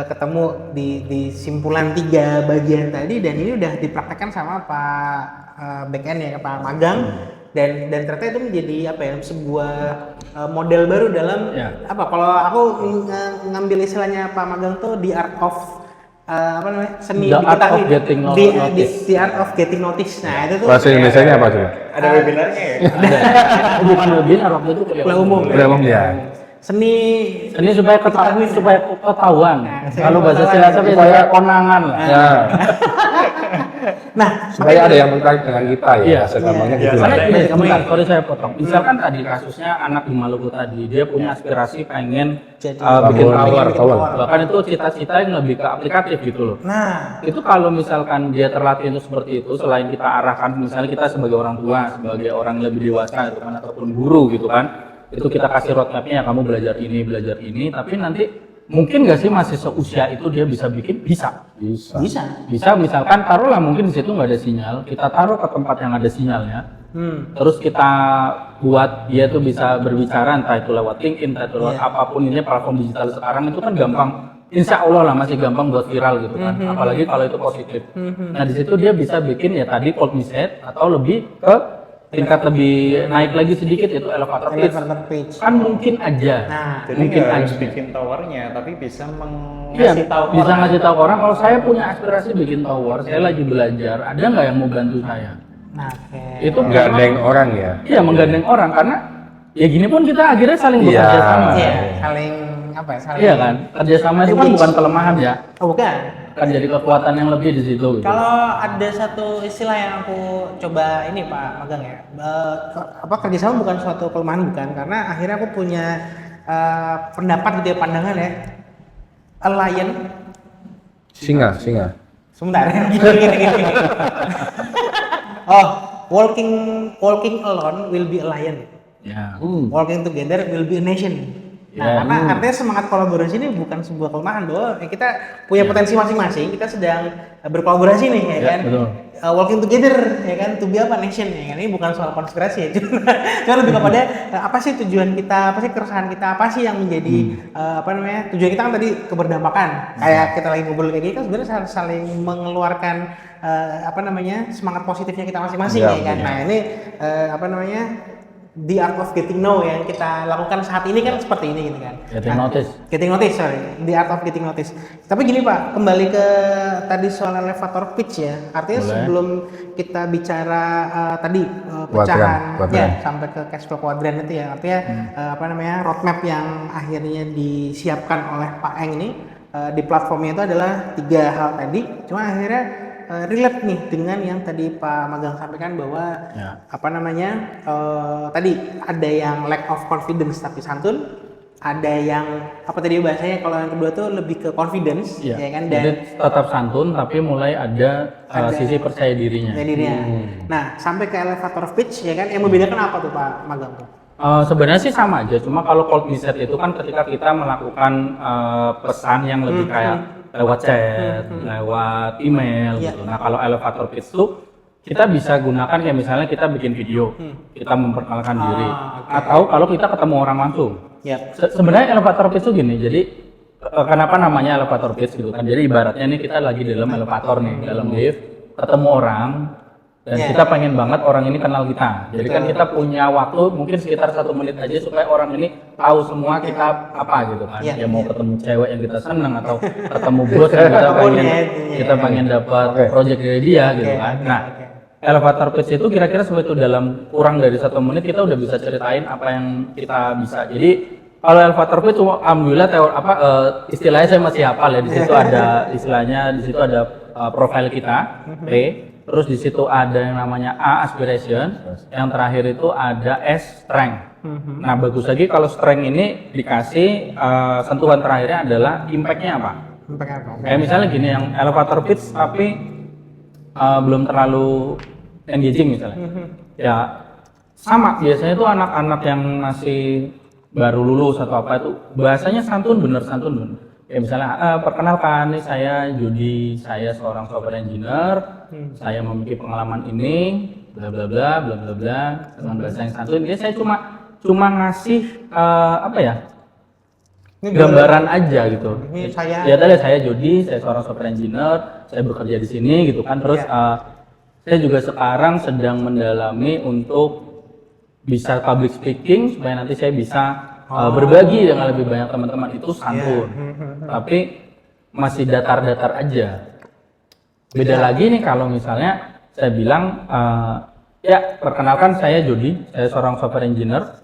ketemu di simpulan 3 bagian tadi dan ini udah dipraktekkan sama Pak backend ya Pak Magang dan ternyata itu menjadi sebuah model baru dalam kalau aku ngambil istilahnya Pak Magang tuh the art of seni The art diketahui. of getting The art of getting notice. Nah, itu tuh Bahasa Indonesianya apa coba? Ada webinarnya ya? Bukan webinar waktu itu kuliah umum. Kuliah umum ya. Seni Ini supaya ketahuan. Kalau bahasa ketahuan. Cilacap supaya konangan lah. Ya, Nah, supaya ada yang tertarik dengan kita ya. Iya. Bahasa gampangnya gitu Karena lah. ini sebentar, sorry saya potong. Misalkan tadi kasusnya anak di Maluku tadi, dia punya aspirasi pengen Jadi, bikin bangun, tower. tower. Bahkan itu cita-cita yang lebih ke aplikatif gitu loh. nah, Itu kalau misalkan dia terlatih untuk seperti itu, selain kita arahkan, misalnya kita sebagai orang tua, sebagai orang yang lebih dewasa gitu kan, ataupun guru gitu kan, itu kita kasih roadmapnya, kamu belajar ini, tapi nanti mungkin nggak sih masih seusia itu dia bisa bikin? Bisa. Bisa misalkan taruhlah mungkin di situ nggak ada sinyal, kita taruh ke tempat yang ada sinyalnya, terus kita buat dia tuh bisa berbicara entah itu lewat LinkedIn, entah itu lewat apapun ini platform digital sekarang itu kan gampang. Insya Allah lah masih gampang buat viral gitu kan, apalagi kalau itu positif. Nah di situ dia bisa bikin ya tadi cold message atau lebih ke tingkat lebih naik lagi sedikit itu elevator pitch. Kan mungkin aja. Nah, Jadi mungkin nggak harus aja. bikin towernya, tapi bisa Iya, ngasih tahu bisa orang. ngasih tahu orang kalau saya punya aspirasi bikin tower, saya lagi belajar, ada nggak yang mau bantu saya? nah, oke. Itu Gandeng orang ya. Iya, menggandeng orang karena ya gini pun kita akhirnya saling Iya. bekerja sama. Iya, saling saling. Iya kan? Kerjasama itu kan bukan kelemahan ya, Oh, bukan. kan jadi kekuatan yang lebih di situ. Gitu. Kalau ada satu istilah yang aku coba ini Pak Magang ya, kerjasama bukan suatu kelemahan bukan, karena akhirnya aku punya pendapat gitu ya, pandangan ya, a lion. Singa. Sebentar, gini. Oh, walking alone will be a lion. Ya. Working together will be a nation. Nah, karena artinya semangat kolaborasi ini bukan sebuah kelemahan bahwa kita punya potensi masing-masing, kita sedang berkolaborasi nih ya kan. Betul. Working together ya kan, to be apa nation ya kan. Ini bukan soal konspirasi ya, cuma lebih kepada apa sih tujuan kita, apa sih keresahan kita, apa sih yang menjadi tujuan kita kan tadi keberdampakan. Kayak kita lagi ngobrol kayak gini kan sebenarnya saling mengeluarkan semangat positifnya kita masing-masing ya kan. Nah, ini the art of getting know yang kita lakukan saat ini kan seperti ini gitu kan. Getting notice, sorry. The art of getting notice. Tapi gini Pak, kembali ke tadi soal elevator pitch ya. Artinya sebelum kita bicara pecahan ya sampai ke cash flow quadrant itu ya. Artinya roadmap yang akhirnya disiapkan oleh Pak Eng ini di platformnya itu adalah 3 hal tadi. Cuma akhirnya relate nih dengan yang tadi Pak Magang sampaikan bahwa tadi ada yang lack of confidence tapi santun, ada yang bahasanya kalau yang kedua tuh lebih ke confidence ya kan, dan jadi tetap santun tapi mulai ada sisi percaya dirinya. Nah, sampai ke elevator pitch ya kan, yang membedakan apa tuh Pak Magang tuh? Sebenarnya sih sama aja, cuma kalau cold message itu kan ketika kita melakukan pesan yang lebih kayak lewat chat, lewat email gitu. Nah, kalau elevator pitch itu kita bisa gunakan kayak misalnya kita bikin video, kita memperkenalkan diri, atau kalau kita ketemu orang langsung. Sebenarnya elevator pitch itu gini, jadi kenapa namanya elevator pitch gitu kan? Jadi ibaratnya nih kita lagi dalam elevator nih, dalam lift, ketemu orang, dan kita pengen banget orang ini kenal kita. Jadi kan kita punya waktu mungkin sekitar 1 menit aja supaya orang ini tahu semua kita apa gitu kan. Ya mau ketemu cewek yang kita seneng atau ketemu bos yang kita pengen dapat project dari dia gitu kan. Nah, elevator pitch itu kira-kira seperti itu, dalam kurang dari 1 menit kita udah bisa ceritain apa yang kita bisa. Jadi kalau elevator pitch alhamdulillah istilahnya saya masih hafal ya. Di situ ada istilahnya, di situ ada profil kita, P. Terus di situ ada yang namanya A, aspiration, yang terakhir itu ada S, strength. Nah, bagus lagi kalau strength ini dikasih sentuhan terakhirnya adalah impact-nya apa? Pengen apa? Kayak misalnya gini, yang elevator pitch tapi belum terlalu engaging misalnya. Ya sama, biasanya tuh anak-anak yang masih baru lulus atau apa itu bahasanya santun bener. Kayak misalnya, perkenalkan nih saya Jody, saya seorang software engineer, saya memiliki pengalaman ini, bla bla bla bla bla bla, dengan bahasa yang santun. Dia saya cuma ngasih apa ya? Gambaran aja gitu. Ini saya. Ya tadi saya Jody, saya seorang software engineer, saya bekerja di sini gitu kan. Terus saya juga sekarang sedang mendalami untuk bisa public speaking supaya nanti saya bisa berbagi dengan lebih banyak teman-teman. Itu santun. Tapi masih datar-datar aja. Beda lagi nih kalau misalnya saya bilang ya perkenalkan saya Jody, saya seorang software engineer,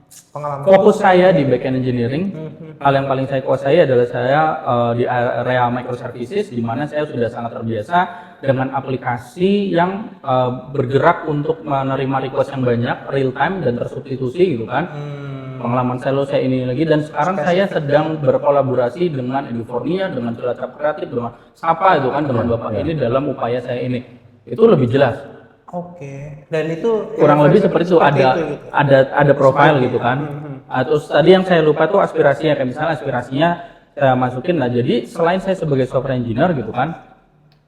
Pengalaman. fokus saya di backend engineering. Hal yang paling saya kuasai adalah saya di area microservices, di mana saya sudah sangat terbiasa dengan aplikasi yang bergerak untuk menerima request yang banyak, real time dan tersubstitusi gitu kan. Pengalaman saya ini lagi, dan sekarang saya sedang berkolaborasi dengan Edufornia, dengan Cilacap Kreatif, dengan Sapa itu kan, dengan Bapak ini dalam upaya saya ini. Itu lebih jelas. Oke. Dan itu Kurang lebih seperti itu, gitu. ada profile gitu kan. Terus tadi yang saya lupa tuh aspirasinya, kayak misalnya aspirasinya saya masukin. Nah jadi selain saya sebagai software engineer gitu kan,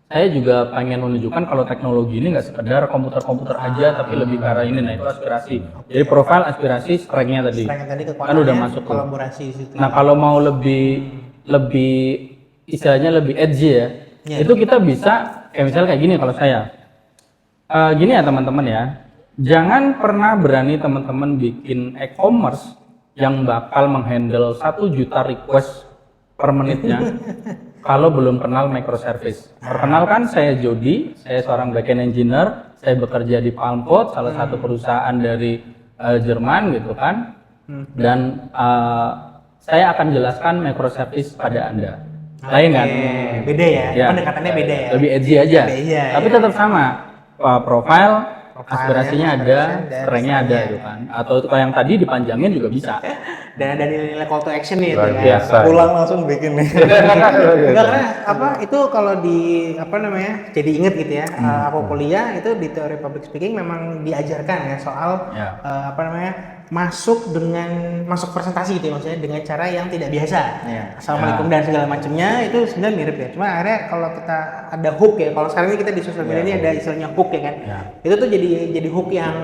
saya juga pengen menunjukkan kalau teknologi ini nggak sekedar komputer aja, tapi lebih ke arah ini. Nah itu aspirasi. Jadi profile, aspirasi, strength-nya tadi. Kan udah masuk tuh. Kolaborasi situ. Nah kalau mau lebih istilahnya lebih edgy ya, itu kita bisa kayak misalnya kayak gini kalau saya. Gini ya teman-teman ya, jangan pernah berani teman-teman bikin e-commerce yang bakal menghandle 1 juta request per menitnya kalau belum kenal microservice. Perkenalkan saya Jody, saya seorang backend engineer, saya bekerja di Palmpot, salah satu perusahaan dari Jerman gitu kan, dan saya akan jelaskan microservice pada Anda. Lain kan? Beda ya, pendekatannya beda ya. Lebih edgy aja, Beda, tapi tetap sama. Profile, aspirasinya ada, strength-nya ada gitu kan. Atau itu kayak yang tadi dipanjangin juga bisa. Dan ada nilai call to action nih itu Luar kan. biasa. Pulang langsung bikin nih. Enggak, karena itu kalau di jadi inget gitu ya. Aku kuliah itu di teori public speaking memang diajarkan ya soal masuk presentasi gitu ya, maksudnya dengan cara yang tidak biasa. Assalamualaikum dan segala macamnya itu sebenarnya mirip ya. Cuma akhirnya kalau kita ada hook ya, kalau sekarang ini kita di sosial media ini ada istilahnya hook ya kan. Itu tuh jadi hook yang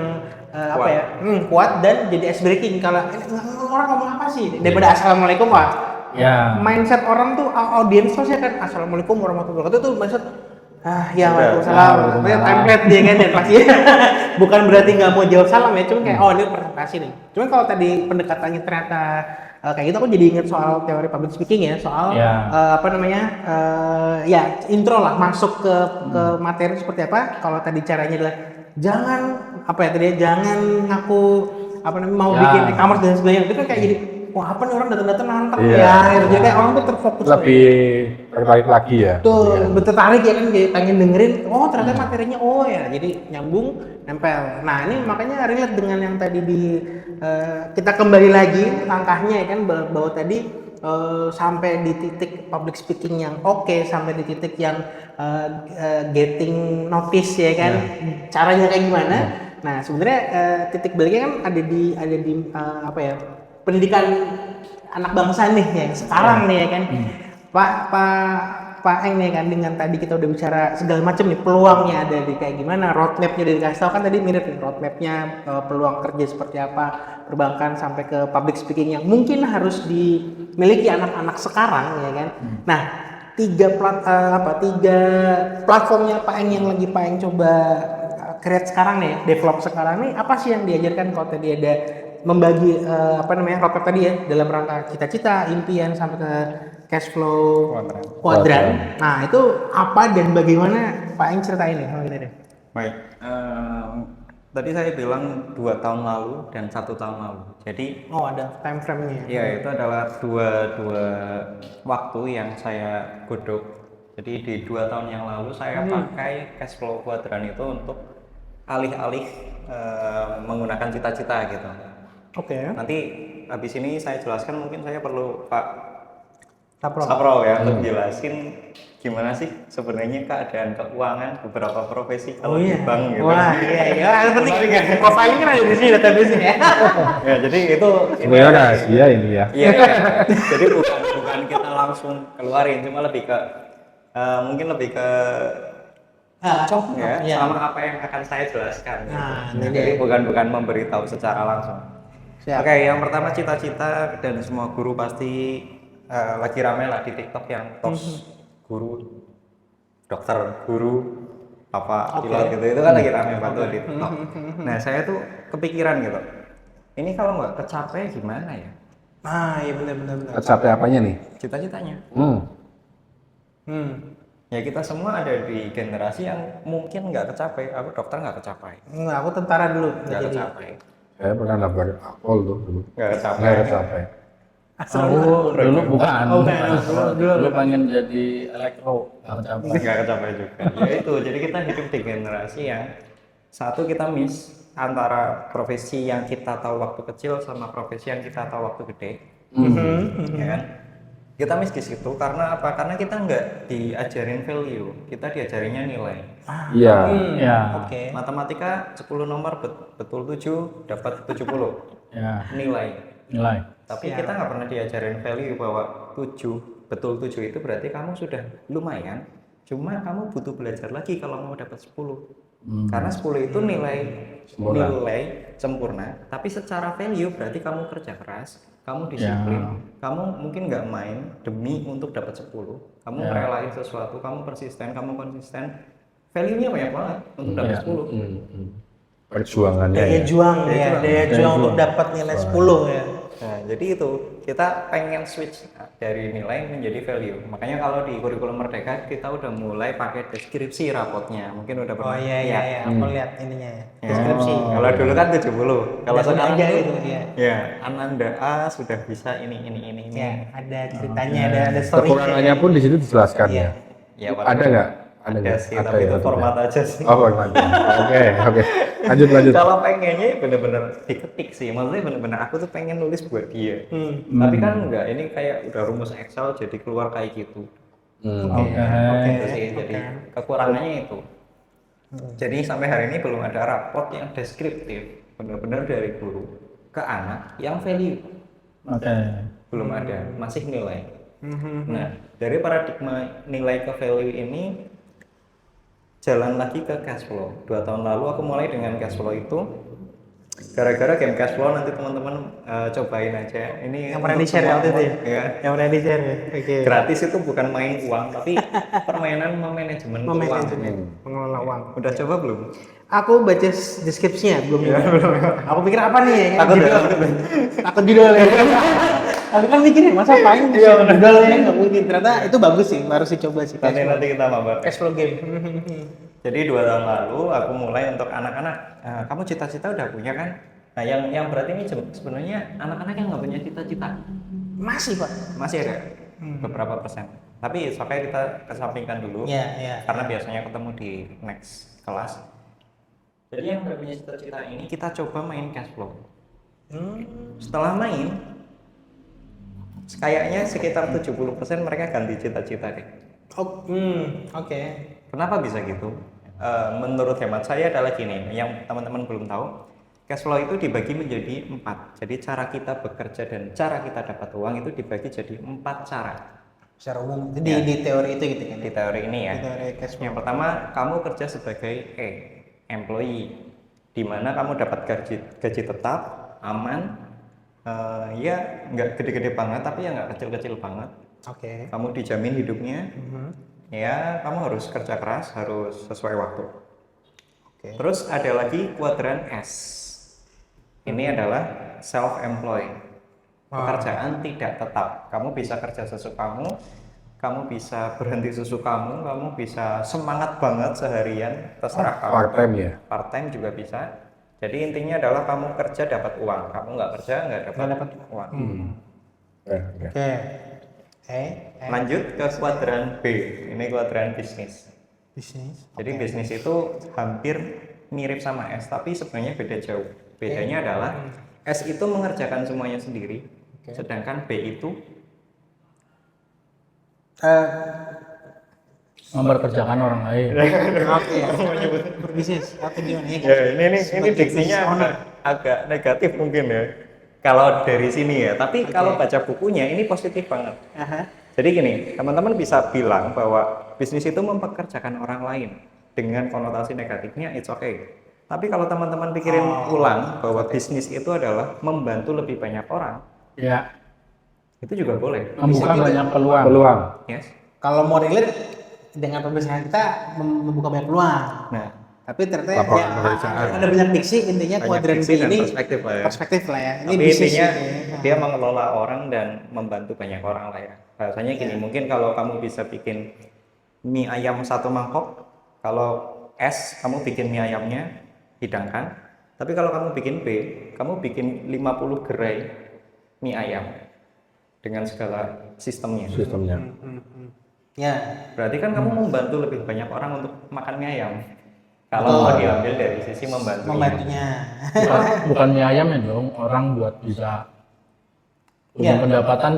kuat dan jadi ice breaking. Kalau orang ngomong apa sih daripada assalamualaikum mindset orang tuh audiens tuh sih kan assalamualaikum warahmatullahi wabarakatuh tuh mindset waalaikumsalam. Template dia kan dan pasti bukan berarti nggak mau jawab salam ya, cuma kayak ini presentasi nih. Cuman kalau tadi pendekatannya ternyata kayak gitu, aku jadi inget soal teori public speaking ya, soal intro lah, masuk ke materi seperti apa. Kalau tadi caranya adalah jangan jangan ngaku mau bikin e-commerce dan sebagainya, itu kan kayak jadi wah apa nih orang datang-datang nantang jadi kayak orang tuh terfokus lebih tertarik lagi ya. Tuh, tertarik ya kan, kayak pengen dengerin, ternyata materinya jadi nyambung, nempel. Nah ini makanya relate dengan yang tadi kita kembali lagi langkahnya ya kan, bahwa tadi sampai di titik public speaking yang oke, sampai di titik yang getting notice ya kan, caranya kayak gimana. Nah sebenarnya titik baliknya kan ada di pendidikan anak bangsa nih ya sekarang nih ya kan. Pak Eng nih kan, dengan tadi kita udah bicara segala macam nih, peluangnya ada di kayak gimana, roadmapnya udah dikasih tahu kan tadi, mirip nih roadmapnya, peluang kerja seperti apa, perbankan sampai ke public speaking yang mungkin harus dimiliki anak-anak sekarang ya kan. Nah tiga platformnya Pak Eng yang lagi Pak Eng coba create sekarang nih, develop sekarang nih, apa sih yang diajarkan kalau tadi ada membagi roadmap tadi ya, dalam rangka cita-cita, impian sampai ke cash flow kuadran. Nah itu apa dan bagaimana Pak Eng ceritain nih sama kita deh. Baik, tadi saya bilang 2 tahun lalu dan 1 tahun lalu. Jadi ada time frame-nya. Iya, itu adalah dua waktu yang saya godok. Jadi di 2 tahun yang lalu saya pakai cash flow kuadran itu untuk alih-alih menggunakan cita-cita gitu. Oke. Nanti habis ini saya jelaskan, mungkin saya perlu Pak Sapro ya, untuk jelasin gimana sih sebenarnya keadaan keuangan beberapa profesi kalau di bank gitu. Wah, iya. Penting. Profiling kan ada di sini database-nya ya. Ya, jadi itu Sebenarnya rahasia ini ya. Iya. Jadi bukan kita langsung keluarin, cuma lebih ke mungkin lebih ke cocok ya iya. sama apa yang akan saya jelaskan. Nah, gitu. ini Jadi dia. bukan memberitahu secara langsung. Siap. Oke, yang pertama cita-cita dan semua guru pasti lagi rame lah di TikTok yang tos guru, dokter, guru, apa pilot gitu itu kan lagi rame banget di TikTok. Nah saya tuh kepikiran gitu, ini kalau nggak kecapai gimana ya? Nah, iya benar. Capek apanya nih? Cita-citanya. Hmm. Ya kita semua ada di generasi yang mungkin nggak kecapai. Aku dokter nggak kecapai, Enggak, aku tentara dulu. nggak kecapai, Saya pernah daftar Akpol tuh dulu. nggak kecapai. Nggak sampai. Aku dulu bukan. bukan. Dulu pengen jadi elektro, nggak kecapai. Nggak kecapai juga. Ya itu, jadi kita hidup di generasi yang satu kita miss antara profesi yang kita tahu waktu kecil sama profesi yang kita tahu waktu gede. Ya kan? Kita miss di situ karena apa? Karena kita nggak diajarin value, kita diajarinnya nilai. Iya. Ya, Oke. Matematika 10 nomor betul 7 dapat 70 ya, nilai. nilai. Tapi kita nggak pernah diajarin value bahwa 7 betul 7 itu berarti kamu sudah lumayan. Cuma kamu butuh belajar lagi kalau mau dapat 10. Karena 10 itu nilai sempurna. Tapi secara value berarti kamu kerja keras, kamu disiplin, kamu mungkin nggak main demi untuk dapat 10. Kamu relain sesuatu, kamu persisten, kamu konsisten. Value-nya banyak banget untuk dapat 10. Perjuangannya Daya ya. juang ya, daya juang untuk dapat nilai 10 ya. Nah, jadi itu kita pengen switch dari nilai menjadi value. Makanya kalau di kurikulum Merdeka kita udah mulai pakai deskripsi rapotnya. Mungkin udah Oh pernah. iya, aku lihat ininya ya. Ya. Deskripsi. Kalau dulu kan 70. Kalau Udah sekarang aja tuh, gitu ya. ya Ananda A sudah bisa ini. Ya, ada ceritanya, ada story. Kekurangannya pun di situ dijelaskan Iya. ya. Ya, Ada nggak? ada nggak? sih, Ada tapi ya, itu maksudnya. format aja sih. Oh, format. Oke. Lanjut. Kalau pengennya bener-bener diketik sih, maksudnya bener-bener aku tuh pengen nulis buat dia. Tapi kan enggak, ini kayak udah rumus Excel jadi keluar kayak gitu. Gitu sih, jadi kekurangannya itu. Jadi sampai hari ini belum ada raport yang deskriptif, bener-bener dari guru ke anak yang value. Belum ada, masih nilai. Nah, dari paradigma nilai ke value ini jalan lagi ke cash flow. 2 tahun lalu aku mulai dengan cash flow itu gara-gara game cash flow, nanti teman-teman cobain aja. Ini Yang pernah di-share waktu itu ya? Ya. Yang pernah di-share ya. Oke. Gratis itu bukan main uang, tapi permainan memanajemen keuangan. Mengelola uang. Udah coba belum? Aku baca deskripsinya belum. Aku pikir apa nih ya? Takut judul ya. Aku kan mikirnya masa paling judulnya nggak mungkin. Ternyata itu bagus sih, harus dicoba sih. Nanti kita mabar. Cash flow game. Jadi 2 tahun lalu aku mulai untuk anak-anak. Kamu cita-cita udah punya kan? Nah, yang berarti ini sebenarnya anak-anak yang nggak punya cita-cita Masih pak. masih ada beberapa persen. Tapi sampai kita kesampingkan dulu. Iya. Karena biasanya ketemu di next kelas. Jadi yang nggak punya cita-cita ini kita coba main cash flow. Setelah main, kayaknya sekitar 70% mereka ganti cita-cita deh. Oke. Kenapa bisa gitu? Menurut hemat saya adalah gini, yang teman-teman belum tahu, cash flow itu dibagi menjadi 4. Jadi cara kita bekerja dan cara kita dapat uang itu dibagi jadi 4 cara. Secara umum di teori itu gitu kan? Di teori ini ya. Di teori cash flow. Yang pertama, kamu kerja sebagai employee, di mana kamu dapat gaji tetap, aman, ya nggak gede-gede banget, tapi ya nggak kecil-kecil banget. Oke. Kamu dijamin hidupnya, ya kamu harus kerja keras, harus sesuai waktu. Terus ada lagi kuadran S. Ini adalah self-employed, pekerjaan tidak tetap. Kamu bisa kerja sesukamu, kamu bisa berhenti sesukamu, kamu bisa semangat banget seharian, terserah kamu. Part time ya? Part time juga bisa. Jadi intinya adalah kamu kerja dapat uang, kamu nggak kerja nggak dapat uang. Oke. Lanjut ke kuadran B, ini kuadran bisnis. Bisnis. Jadi bisnis itu hampir mirip sama S, tapi sebenarnya beda jauh. Bedanya adalah S itu mengerjakan semuanya sendiri, sedangkan B itu Eh, Memperkerjakan orang lain. Oke. Berbisnis atau gimana ya? Ya, ini Sebagai diksinya business owner. agak negatif mungkin ya. Kalau dari sini ya, tapi kalau baca bukunya ini positif banget. Aha. Jadi gini, teman-teman bisa bilang bahwa bisnis itu mempekerjakan orang lain dengan konotasi negatifnya, it's okay. Tapi kalau teman-teman pikirin ulang bahwa bisnis itu adalah membantu lebih banyak orang, Ya, itu juga boleh. membuka banyak peluang. Peluang. Yes. Kalau mau relate dengan pembicaraan kita membuka banyak peluang. Nah, Tapi ternyata Lapangan pekerjaan. ada banyak diksi, intinya banyak kuadran B diksi dan ini perspektif lah ya. perspektif lah ya. Ini Tapi bisnis intinya gitu ya. dia mengelola orang dan membantu banyak orang lah ya. Rasanya gini, mungkin kalau kamu bisa bikin mie ayam satu mangkok, kalau S kamu bikin mie ayamnya, hidangkan. Tapi kalau kamu bikin B, kamu bikin 50 gerai mie ayam dengan segala sistemnya. Sistemnya. Ya. Berarti kan kamu membantu lebih banyak orang untuk makan mie ayam. Kalau mau diambil dari sisi Membantunya. Bukan mie ayam ya dong, orang buat bisa punya Ya. pendapatan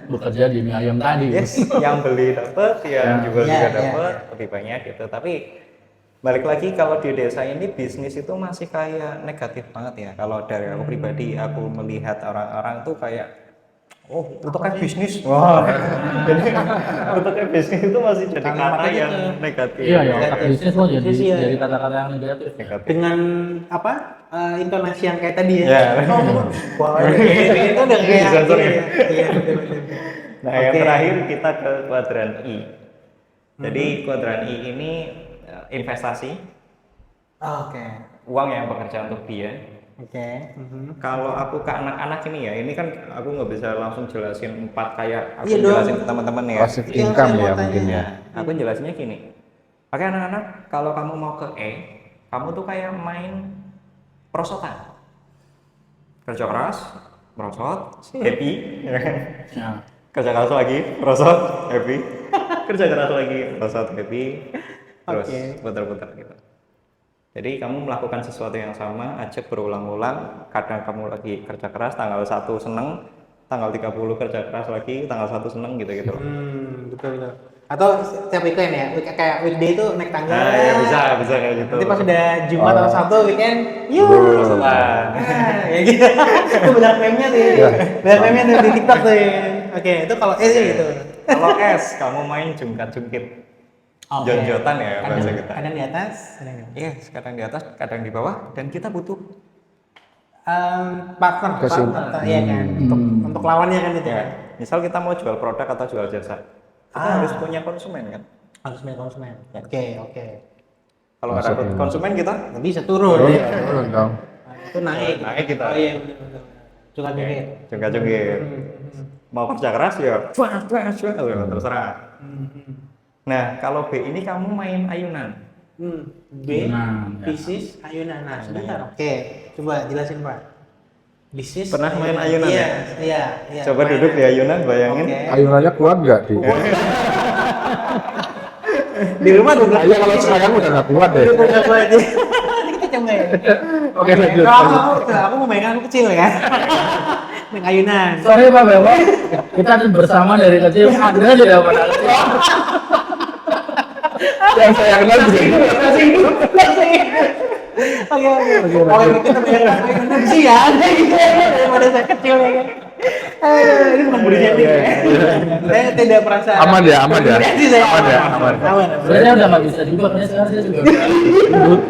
bekerja di mie ayam tadi. Yes, yang beli dapat, yang jual Ya, juga ya. dapat, lebih banyak gitu. Tapi balik lagi kalau di desa ini bisnis itu masih kayak negatif banget ya. Kalau dari aku pribadi, aku melihat orang-orang tuh kayak untuk bisnis. Wah. Jadi untuk bisnis itu masih jadi kata yang negatif. Iya ya, otak bisnis lo jadi Bisnis, iya. jadi kata-kata yang negatif. Negatif. Dengan apa? Intonasi yang kayak tadi ya. Ya. Wah, itu udah kayak Disensor ya? Iya, betul. Nah, yang Oke. terakhir kita ke kuadran I. Jadi kuadran I ini investasi, Oke. uang yang bekerja untuk dia. Oke. Kalau aku ke anak-anak ini ya, ini kan aku nggak bisa langsung jelasin 4 kayak aku Iya dong. jelasin ke teman-teman ya. Passive Yang income saya mau ya tanya. mungkin ya. Aku jelasinnya gini. Oke anak-anak, kalau kamu mau ke E, kamu tuh kayak main perosotan. Kerja keras, merosot, happy, ya kan? Ya. Kerja keras lagi, merosot, happy. Kerja keras lagi, merosot, happy. Terus Oke. putar-putar gitu. Jadi kamu melakukan sesuatu yang sama, ajak berulang-ulang. Kadang kamu lagi kerja keras, tanggal 1 seneng, tanggal 30 kerja keras lagi, tanggal 1 seneng gitu-gitu. Betul. Atau setiap weekend ya, kayak weekday itu naik tangga. Nah, ya bisa kayak gitu. Nanti pas udah Jumat atau Sabtu weekend, yuk. Perosotan. Ya gitu. Itu banyak meme-nya tuh. Iya. Banyak meme-nya tuh di TikTok tuh. Oke, itu kalau sih gitu. Kalau S, kamu main jungkat-jungkit. Oke. Jot-jotan ya bahasa Kadang- kita. Kadang di atas, kadang di bawah. Yes, kadang di atas, kadang di bawah, dan kita butuh Partner, iya kan. Untuk lawannya kan itu. ya. Kan? Misal kita mau jual produk atau jual jasa, kita harus punya konsumen kan. Harus punya konsumen. Oke. Kalau nggak ada konsumen kita Nggak bisa turun. Turun, Ya. turun dong. Nah, itu naik. naik kita. Oh iya betul. Juga gini. jungkat-jungkit. Mau kerja keras ya, terserah. Nah, kalau B ini kamu main ayunan. B, Nah, ya. bisnis ayunan. Nah, sebentar. Oke, coba jelasin Pak. Bisnis. Pernah main ayunan Iya, ya? iya. Coba main. duduk di ayunan, bayangin. Oke. Ayunannya kuat nggak di? Di rumah duduk. Kayaknya kalau sekarang udah nggak kuat deh. Duduk apa aja. Nanti kita coba ya. Oke, lanjut. Kalau aku mau main aku kecil ya. Main ayunan. Sorry Pak Bebo, kita bersama dari kecil. Anda tidak pernah kecil. Yang saya kenal juga gitu. Oke. Kalau kita main ayunan besi ya. Daripada saya kecil ya kan. Ini bukan body shaming ya. Saya tidak merasa. Aman ya, aman ya. Komunikasi saya. Aman ya, aman. Sebenarnya udah nggak bisa juga, karena sekarang saya juga udah gendut.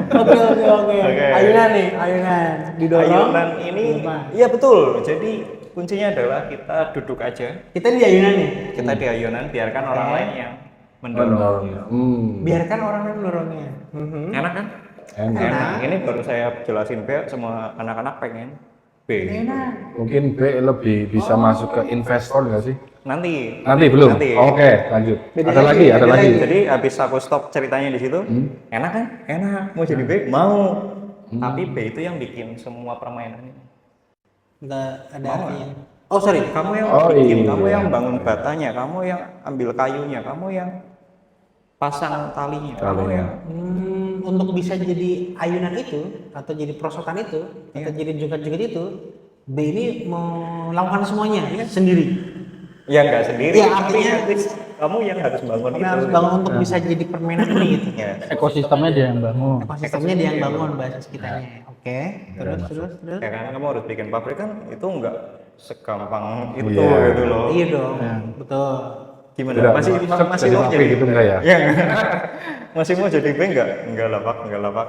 Oke. Ayunan nih, ayunan. Didorong. Ayunan ini, iya betul. Jadi kuncinya adalah kita duduk aja. Kita di ayunan nih. Kita di ayunan, biarkan orang lain yang mendorong. Biarkan orang lain mendorongnya. Enak kan? Enak. Ini baru saya jelasin B, semua anak-anak pengen B. Mungkin B lebih bisa masuk ke investor nggak sih? Nanti. Nanti belum? Nanti. Oke, lanjut. Beda Ada lagi, lagi, ada beda lagi. lagi. Jadi habis aku stop ceritanya di situ, enak kan? Enak. Mau jadi B? Mau. Tapi B itu yang bikin semua permainan ini. Enggak ada Mau artinya. Oh sorry. Kamu yang Oh, bikin, iya. kamu yang bangun batanya, kamu yang ambil kayunya, kamu yang pasang talinya, kamu Talinya. yang Untuk bisa jadi ayunan itu atau jadi perosotan itu atau jadi jungkat-jungkit itu, B ini melakukan semuanya sendiri. Ya nggak sendiri, Ya, tapi artinya- at least kamu yang harus bangun Kita itu. harus bangun untuk bisa jadi permainan ini gitu. Ya. Ekosistemnya dia yang bangun. Ekosistemnya dia yang bangun bahasa sekitarnya. Oke. Terus. Ya kan kamu harus bikin pabrik kan itu nggak segampang itu Iya. gitu loh. Iya dong. Betul. Gimana? Tidak, masih masuk masih jadi mau pabrik jadi gitu enggak ya? Ya. Masih mau jadi B enggak lapak.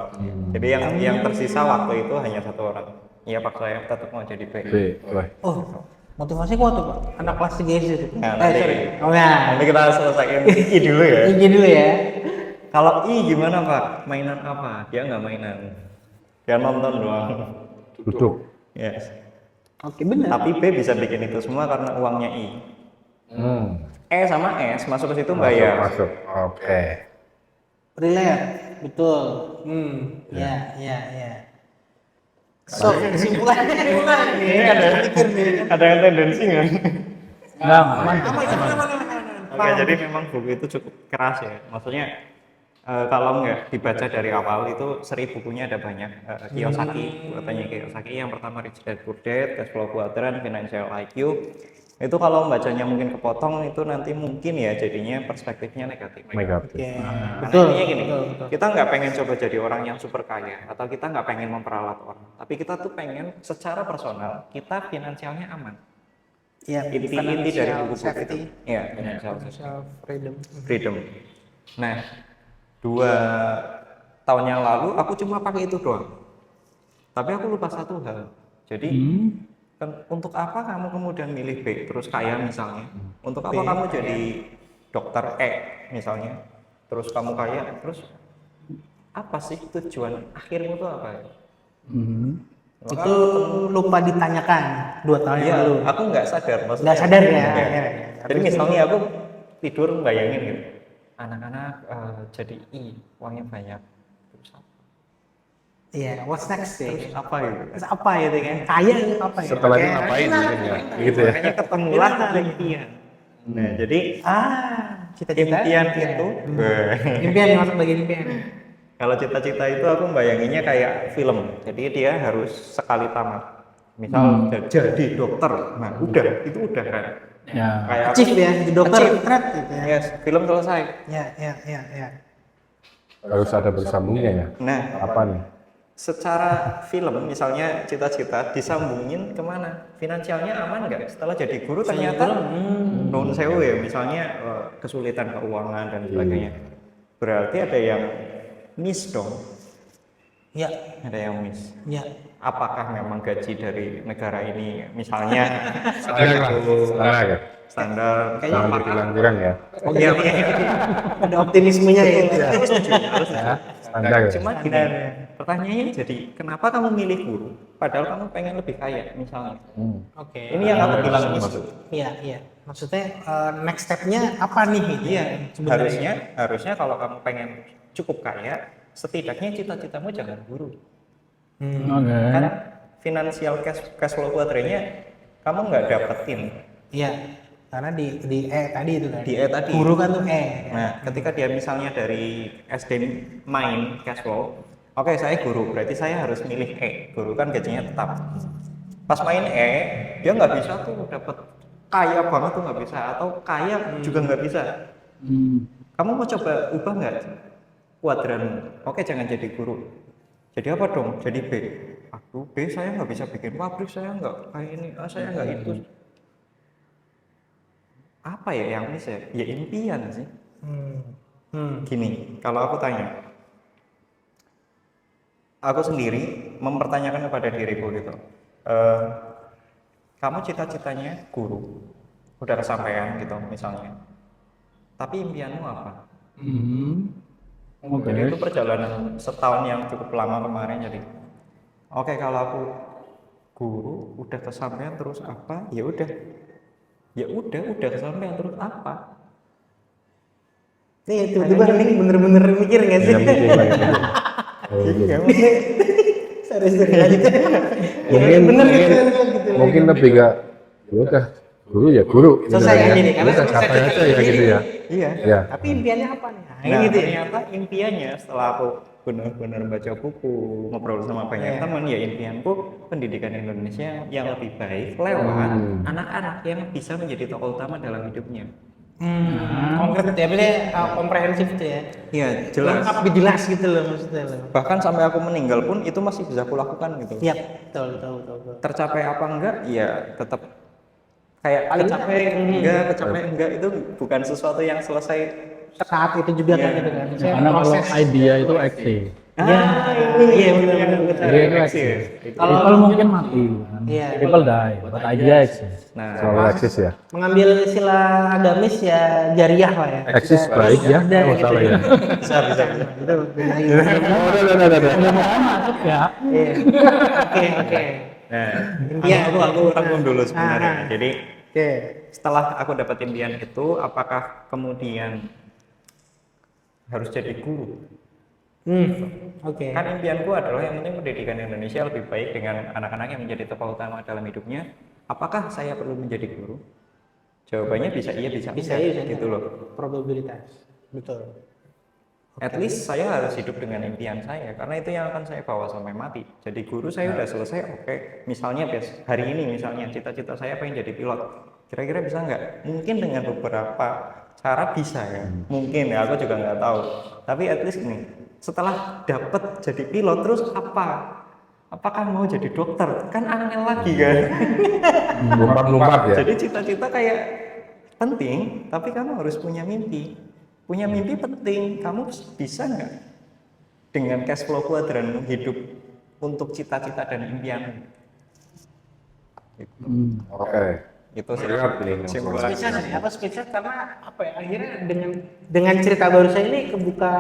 Jadi yang tersisa waktu itu hanya satu orang. Iya Pak, saya tetap mau jadi B. B, wah. Oh, motivasi kuat tuh Pak. Anak kelas 3 SD itu. Nah, nanti, Sorry. Oh ya. nanti kita selesaiin I dulu ya. Ini dulu ya. Kalau I gimana Pak? Mainan apa? Dia nggak mainan. Dia nonton doang. Duduk. Yes. Oke, benar. Tapi B bisa bikin itu semua karena uangnya I. E sama S masuk ke situ bayar. Masuk. Oke. Relate. Betul. Ya. So, kesimpulannya gimana nih? Ini ada yang tendensi nggak? Enggak. Mana? Oke, jadi memang buku itu cukup keras ya. Maksudnya kalau nggak dibaca dari awal itu seri bukunya ada banyak. Kiyosaki, buatannya Kiyosaki. Yang pertama Rich Dad Poor Dad, Cash Flow Quadrant, Financial IQ. Itu kalau bacanya mungkin kepotong itu nanti mungkin ya jadinya perspektifnya negatif. Negatif. Oke. Nah, Betul. intinya gini, Betul. kita nggak pengen coba jadi orang yang super kaya atau kita nggak pengen memperalat orang, tapi kita tuh pengen secara personal kita finansialnya aman. Ya, Inti-inti dari financial buku itu, safety, ya financial financial freedom. freedom. Nah, 2 tahun yang lalu aku cuma pakai itu doang, tapi aku lupa satu hal. Jadi kan, untuk apa kamu kemudian milih B terus kaya misalnya? Untuk apa kamu jadi dokter E misalnya? Terus kamu kaya, terus apa sih tujuan akhirmu tuh apa? Itu lupa ditanyakan 2 tahun yang Iya, lalu. aku nggak sadar maksudnya. Nggak sadar ya. Iya. Ya. Jadi misalnya aku tidur bayangin gitu, anak-anak jadi I, uangnya banyak. Terus apa? Iya, what's next sih? Terus apa gitu? Terus apa ya kan? Kaya itu apa ya? Setelah itu Kayak- ngapain mungkin ya? Gitu ya. Makanya ketemulah impian. Nah, jadi Cita-cita. impian Iya. itu, Impian yang masuk bagian impian. kalau cita-cita itu aku bayanginnya kayak film. Jadi dia harus sekali tamat. Misal jadi dokter, nah udah itu udah kan. Ya. Kayak aku, Achieve ya, jadi dokter achieve. threat gitu ya. Yes, film selesai. Ya. Harus ada bersambungnya ya. Nah, Apa nih? secara film misalnya cita-cita disambungin kemana? Finansialnya aman nggak? Setelah jadi guru ternyata non sewu ya, misalnya kesulitan keuangan dan sebagainya. Berarti ada yang miss dong. Ya. Ada yang miss. Ya. Apakah memang gaji dari negara ini misalnya Standar ya. standar Jangan dibilang kurang ya. Oh iya. Ada optimismenya ya. Standar ya. Cuma gini, pertanyaannya jadi kenapa kamu milih guru padahal kamu pengen lebih kaya misalnya. Oke. Ini yang aku bilang miss. Iya. Maksudnya next step-nya apa nih gitu? Iya, Sebenarnya. harusnya kalau kamu pengen cukup kaya, setidaknya cita-citamu jangan guru. Oke. Karena financial cash flow quadrant-nya kamu nggak dapetin. Iya. Karena di E tadi itu kan. Di E tadi. Guru kan tuh E. Nah, ketika dia misalnya dari SD main cash flow, oke saya guru, berarti saya harus milih E. Guru kan gajinya tetap. Pas main E, dia nggak bisa tuh dapat kaya banget tuh nggak bisa, atau kaya juga nggak bisa. Kamu mau coba ubah nggak kuadran? Oke, jangan jadi guru. Jadi apa dong? Jadi B. Aduh, B saya nggak bisa bikin pabrik, saya nggak kayak ini, saya nggak itu. Apa ya yang bisa? Ya impian sih. Gini, kalau aku tanya, aku sendiri mempertanyakan kepada diriku gitu. Kamu cita-citanya guru, udah kesampaian gitu misalnya. Tapi impianmu apa? Oke. Jadi itu perjalanan setahun yang cukup lama kemarin. Jadi, oke kalau aku guru udah kesampaian terus apa? Ya udah kesampaian terus apa? Nih tiba-tiba ini bener-bener mikir nggak sih? Iya, mungkin lah ya. Iya, maksudnya Serius lanjut. Mungkin lebih gak, ya udah guru ya guru. Selesai ya. aja nih, karena Udah selesai capai aja ya gitu ya. iya. Ya. Tapi impiannya apa nih? Nah, Nah, gitu ya. ternyata impiannya setelah aku benar-benar baca buku, ngobrol sama banyak teman, ya impianku pendidikan Indonesia yang lebih baik lewat anak-anak yang bisa menjadi tokoh utama dalam hidupnya. Konkret ya, berarti komprehensif itu ya. Iya, jelas. Lengkap, jelas gitu loh maksudnya loh. Bahkan sampai aku meninggal pun itu masih bisa aku lakukan gitu. Iya, betul. Tercapai apa enggak? Ya tetap kayak Paling kecapai enggak itu bukan sesuatu yang selesai. Saat itu juga kan gitu kan. Saya Karena kalau proses. idea itu eksis. Iya, benar. Idea itu eksis. People mungkin mati, kan? Iya. People die, but idea eksis. Nah, Selalu eksis ya. Mengambil istilah agamis ya jariah lah ya. Eksis baik ya, Ada oh gitu salah ya. bisa. Itu beda gitu. Udah mau masuk ya. Iya. Oke. Nah, Impian. aku rangkum dulu sebenarnya. Jadi Oke. setelah aku dapat impian itu, apakah kemudian harus jadi guru? Oke. Kan impianku adalah yang penting pendidikan Indonesia lebih baik dengan anak-anak yang menjadi tokoh utama dalam hidupnya. Apakah saya perlu menjadi guru? Jawabannya bisa iya, bisa enggak, gitu loh. Probabilitas. Betul. At least saya harus hidup dengan impian saya, karena itu yang akan saya bawa sampai mati. Jadi guru saya udah selesai, oke. Misalnya hari ini misalnya cita-cita saya pengen jadi pilot. Kira-kira bisa nggak? Mungkin dengan beberapa cara bisa ya. Mungkin ya, aku juga nggak tahu. Tapi at least nih, setelah dapat jadi pilot terus apa? Apakah mau jadi dokter? Kan angel lagi kan. Lompat-lompat ya. Jadi cita-cita kayak penting, tapi kamu harus punya mimpi. Punya mimpi penting. Kamu bisa nggak dengan cash flow kuadran hidup untuk cita-cita dan impian? Oke. Itu sih. Spesial sih, apa spesial karena apa ya, akhirnya dengan cerita baru saya ini kebuka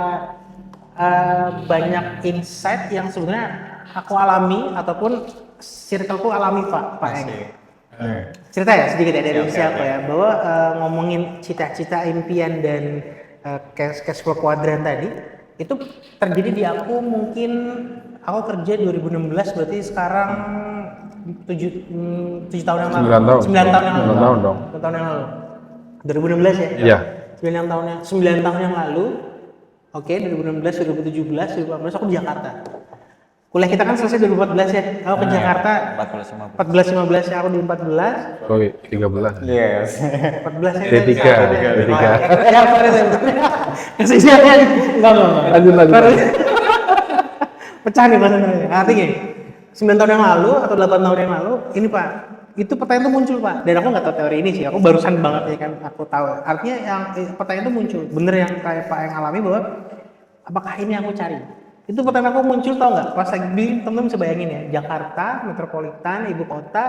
banyak insight yang sebenarnya aku alami ataupun circleku alami Pak Eng. Cerita ya sedikit ya dari siapa ya, bahwa ngomongin cita-cita, impian dan cash flow kuadran tadi itu terjadi di aku. Mungkin aku kerja 2016, berarti sekarang 7 tahun yang lalu. 9 tahun yang lalu. 9 tahun dong. 9 tahun yang lalu. 2016 ya? Iya. 9 tahun yang lalu. Oke, 2016, 2017, 2018 aku di Jakarta. Kuliah kita kan selesai 2014 ya. Aku ke Jakarta 14-15 ya, aku di 14. Oh, 13. Yes. 14 ya. D3. Ya, sorry. Kesisinya enggak. Lanjut. Pecah nih bahasanya. Artinya 9 tahun yang lalu atau 8 tahun yang lalu, ini Pak, itu pertanyaan itu muncul Pak. Dan aku nggak tahu teori ini sih, aku barusan banget ya kan, aku tahu. Artinya yang pertanyaan itu muncul, bener yang kayak Pak yang alami bahwa apakah ini yang aku cari? Itu pertanyaan aku muncul, tau nggak? Pas lagi temen-temen bisa bayangin ya, Jakarta, metropolitan, ibu kota,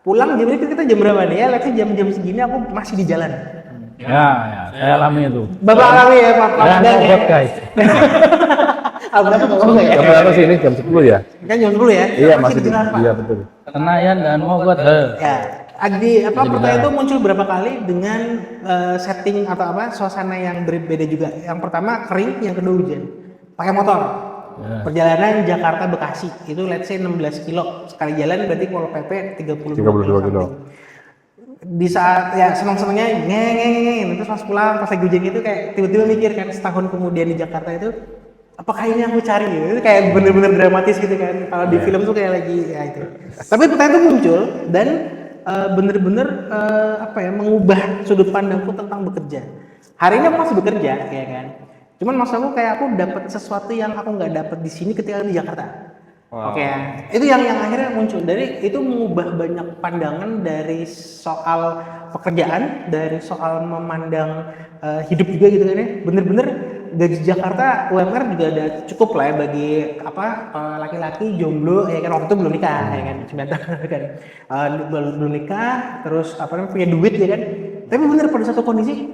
pulang jam ini kita jam berapa nih ya? Let's say jam-jam segini aku masih di jalan. Ya, saya alami itu. Bapak alami ya Pak? Dan buat guys. Berapa ngomong ya? Jam berapa sih ini? Jam 10 ya? Kan jam 10 ya? Iya, Masih masih di jalan Pak. Iya, betul. Kenayan dan Mogot. Ya, pertanyaan itu muncul berapa kali dengan setting atau suasana yang berbeda juga. Yang pertama kering, yang kedua hujan. Pakai motor. Perjalanan Jakarta Bekasi itu let's say 16 kilo sekali jalan, berarti kalau PP 32 kilo. Di saat ya senang-senangnya ngeng terus pas pulang pas lagi hujan gitu kayak tiba-tiba mikir kan, setahun kemudian di Jakarta itu apakah ini yang aku cari gitu. Itu kayak bener-bener dramatis gitu kan. Kalau di film tuh kayak lagi ya itu. Tapi pertanyaan itu muncul dan bener-bener mengubah sudut pandangku tentang bekerja. Hari ini aku masih bekerja ya kan. Cuman maksud aku kayak aku dapat sesuatu yang aku nggak dapat di sini ketika di Jakarta. Wow. Oke, itu yang akhirnya muncul dari itu, mengubah banyak pandangan dari soal pekerjaan, dari soal memandang hidup juga gitu kan ya. Bener-bener gaji Jakarta UMR juga ada cukup lah ya bagi laki-laki jomblo ya kan, waktu itu belum nikah ya kan, 9 tahun kan, belum nikah terus punya duit ya kan. Tapi bener pada satu kondisi,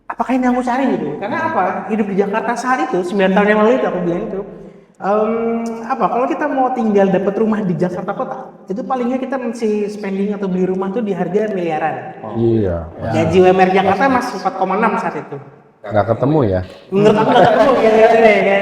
apakah ini yang aku cari gitu? Karena hidup di Jakarta saat itu 9 tahun yang lalu itu aku bilang itu kalau kita mau tinggal dapat rumah di Jakarta kota itu palingnya kita mesti spending atau beli rumah tuh di harga miliaran. Iya. Gaji UMR Jakarta masih 4,6 saat itu. Nggak ketemu ya? Menurut aku nggak ketemu ya.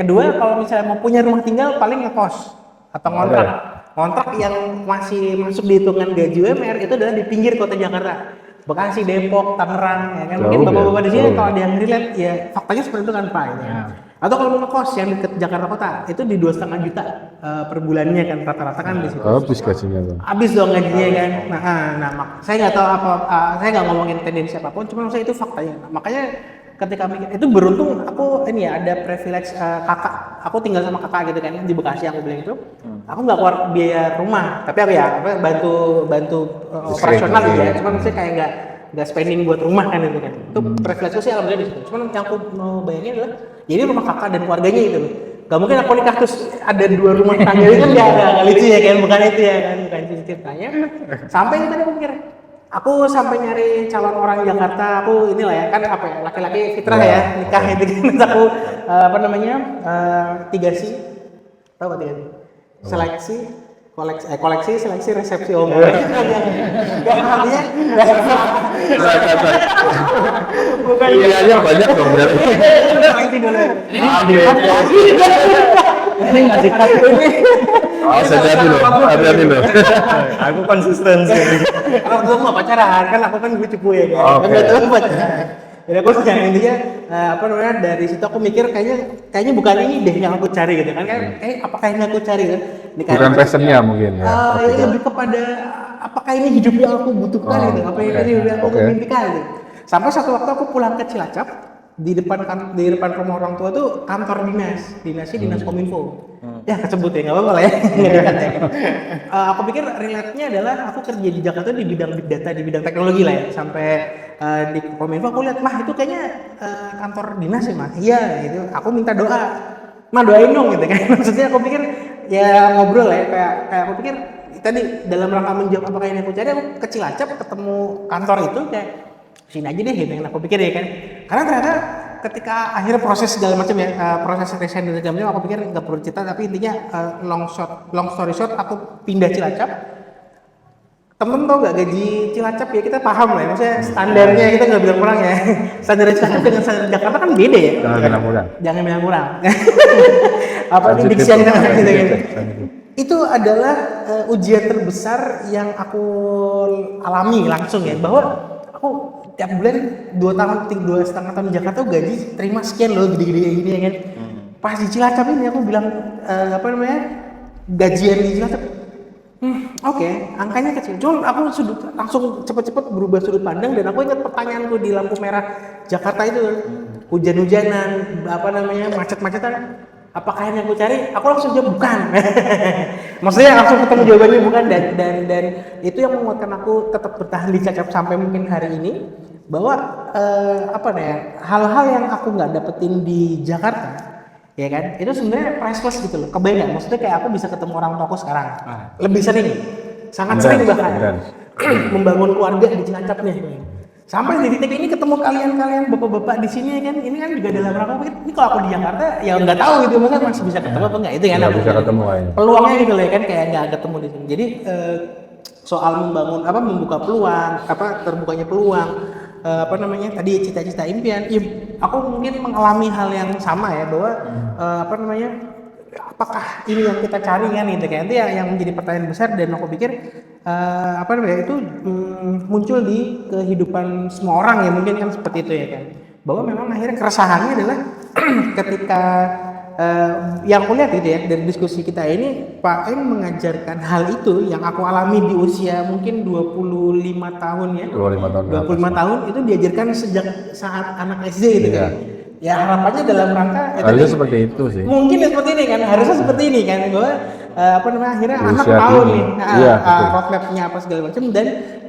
Kedua, kalau misalnya mau punya rumah tinggal paling ngekos atau ngontrak. Kontrak yang masih masuk di hitungan gaji UMR itu adalah di pinggir kota Jakarta. Bekasi, Depok, Tangerang, ya kan. Mungkin bapak-bapak di sini kalau ada yang relate ya faktanya seperti itu kan Pak. Ya. Atau kalau mau ngekos yang deket Jakarta Kota itu di 2,5 juta per bulannya kan rata-rata kan di situ. Habis gajinya tuh. Habis dong gajinya kan. Saya nggak tahu saya nggak ngomongin tendensi apapun, cuma saya itu faktanya. Nah, makanya ketika mikir itu beruntung aku ini ya ada privilege kakak, aku tinggal sama kakak gitu kan di Bekasi aku bilang itu. Aku nggak keluar biaya rumah, tapi aku ya bantu operasional gitu ya. Cuma saya kayak nggak spending buat rumah kan itu kan. Itu privilege sih alhamdulillah di situ. Cuman yang aku mau bayangin adalah jadi rumah kakak dan keluarganya itu loh. Gak mungkin aku nikah terus ada 2 rumah tangga itu kan gak lucu ya kan, bukan itu ya kan, bukan ceritanya. Sampai tadi aku mikir, aku sampai nyari calon orang Jakarta, aku inilah ya kan apa ya laki-laki fitrah ya nikah itu kan. Terus aku tigasi, tahu apa tigasi? Seleksi, koleksi, seleksi, resepsi artinya bukan Pilihannya banyak dong berarti. seleksi dulu. Ini ngasih kartu ini. Hati-hati loh. Aku konsisten sih. Kalau belum mau pacaran kan aku kan gue cupu ya kan. Oke. Kan belum pacaran. Jadi aku yang intinya dari situ aku mikir kayaknya bukan ini deh yang aku cari gitu kan. Apakah ini aku cari kan? Bukan passionnya mungkin ya. Lebih kepada apakah ini hidup yang aku butuhkan gitu. Apa ini yang aku mimpikan gitu. Sampai satu waktu aku pulang ke Cilacap, di depan rumah orang tua tuh kantor dinasnya Kominfo. Ya kesebut ya nggak apa-apa lah ya. Aku pikir relate-nya adalah aku kerja di Jakarta di bidang big data, di bidang teknologi lah ya. Sampai di Kominfo aku lihat, mah itu kayaknya kantor dinas ya mah. Iya gitu. Aku minta doa, mah doain dong gitu kan. Maksudnya aku pikir ya ngobrol ya kayak aku pikir tadi dalam rangka menjawab apakah ini aku cari, aku ke Cilacap ketemu kantor itu kayak sini aja deh gitu yang aku pikir ya kan. Karena ternyata ketika akhirnya proses segala macam ya proses resign dan segala macam aku pikir nggak perlu cerita, tapi intinya long story short aku pindah Cilacap. Temen tau gak gaji Cilacap ya kita paham lah ya, maksudnya standarnya kita nggak bilang kurang ya. Standar Cilacap dengan standar Jakarta kan beda ya. Jangan bilang kurang. Apa ini diksi yang kita gitu. Itu adalah ujian terbesar yang aku alami langsung ya, bahwa aku tiap bulan 2,5 tahun di Jakarta gaji terima sekian loh gede-gede kayak gini ya kan. Pas di Cilacap ini aku bilang gajian di Cilacap oke, angkanya kecil. Cuma aku langsung cepet-cepet berubah sudut pandang dan aku ingat pertanyaanku di lampu merah Jakarta itu hujan-hujanan macet-macetan. Apakah yang aku cari? Aku langsung jawab bukan. Maksudnya langsung ketemu jawabannya bukan dan itu yang menguatkan aku tetap bertahan di Cilacap sampai mungkin hari ini, bahwa hal-hal yang aku nggak dapetin di Jakarta ya kan itu sebenarnya priceless gitu loh. Kebayang nggak? Maksudnya kayak aku bisa ketemu orang tuaku sekarang lebih sering, sangat sering bahkan membangun keluarga di Cilacap nih. Sampai di titik ini ketemu kalian bapak-bapak di sini ya kan, ini kan juga dalam rangka ini kalau aku di Jakarta ya nggak tahu gitu, masa masih bisa ketemu apa enggak itu kan Bisa ketemu aja. peluangnya gitu loh ya kan, kayak nggak ketemu di sini. Jadi soal membuka peluang, terbukanya peluang, tadi cita-cita impian, ya, aku mungkin mengalami hal yang sama ya, bahwa apakah ini yang kita cari kan gitu kan, itu yang menjadi pertanyaan besar. Dan aku pikir itu muncul di kehidupan semua orang ya, mungkin kan seperti itu ya kan, bahwa memang akhirnya keresahannya adalah ketika yang aku lihat gitu ya dari diskusi kita ini, Pak Eng mengajarkan hal itu yang aku alami di usia mungkin 25 tahun ya. 25 tahun itu diajarkan sejak saat anak SD gitu kan. Ya harapannya dalam rangka harusnya seperti itu sih. Mungkin seperti ini kan, harusnya seperti ini kan, bahwa akhirnya anak tahu nih roadmap-nya apa segala macam, dan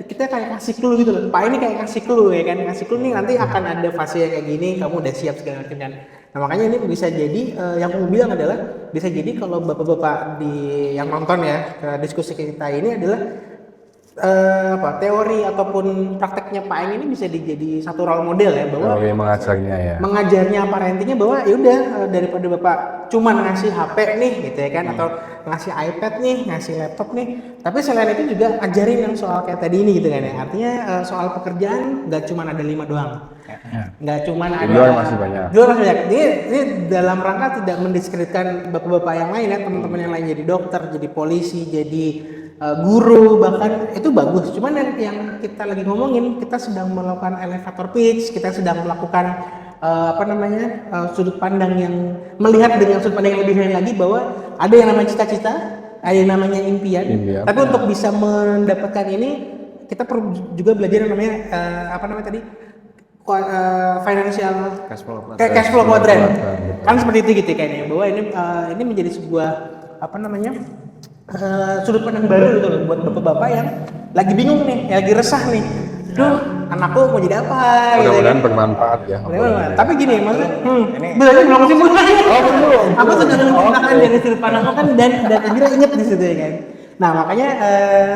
kita kayak kasih clue gitu loh. Pak ini kayak kasih clue ya kan, kasih clue nih nanti akan ada fase yang kayak gini, kamu udah siap segala macam kan. Nah makanya ini bisa jadi yang aku bilang adalah bisa jadi kalau bapak-bapak yang nonton ya diskusi kita ini adalah teori ataupun prakteknya Pak Eng ini bisa jadi satu role model ya, bahwa mengajarnya intinya bahwa ya udah daripada Bapak cuman ngasih HP nih gitu ya kan, atau ngasih iPad nih, ngasih laptop nih, tapi selain itu juga ajarin yang soal kayak tadi ini gitu kan ya. Artinya soal pekerjaan nggak cuman ada 5 doang. Nggak cuman ada, luar masih banyak. Ini dalam rangka tidak mendiskreditkan bapak-bapak yang lain ya, teman-teman yang lain jadi dokter, jadi polisi, jadi guru, bahkan itu bagus. Cuman yang kita lagi ngomongin, kita sedang melakukan elevator pitch, kita sedang melakukan sudut pandang yang melihat dengan sudut pandang yang lebih lain lagi bahwa ada yang namanya cita-cita, ada yang namanya impian. Tapi untuk bisa mendapatkan ini kita perlu juga belajar yang namanya financial cash flow quadrant. Kan seperti itu gitu kayaknya bahwa ini menjadi sebuah sudut pandang baru gitu loh buat bapak-bapak yang lagi bingung nih, lagi resah nih. Duh, anakku mau jadi apa gitu. Mudah-mudahan bermanfaat ya. Tapi gini, maksudnya berarti belum kesimpulan. Aku sudah menceritakan dari sudut pandang aku kan dan akhirnya inget di situ ya kan. Nah, makanya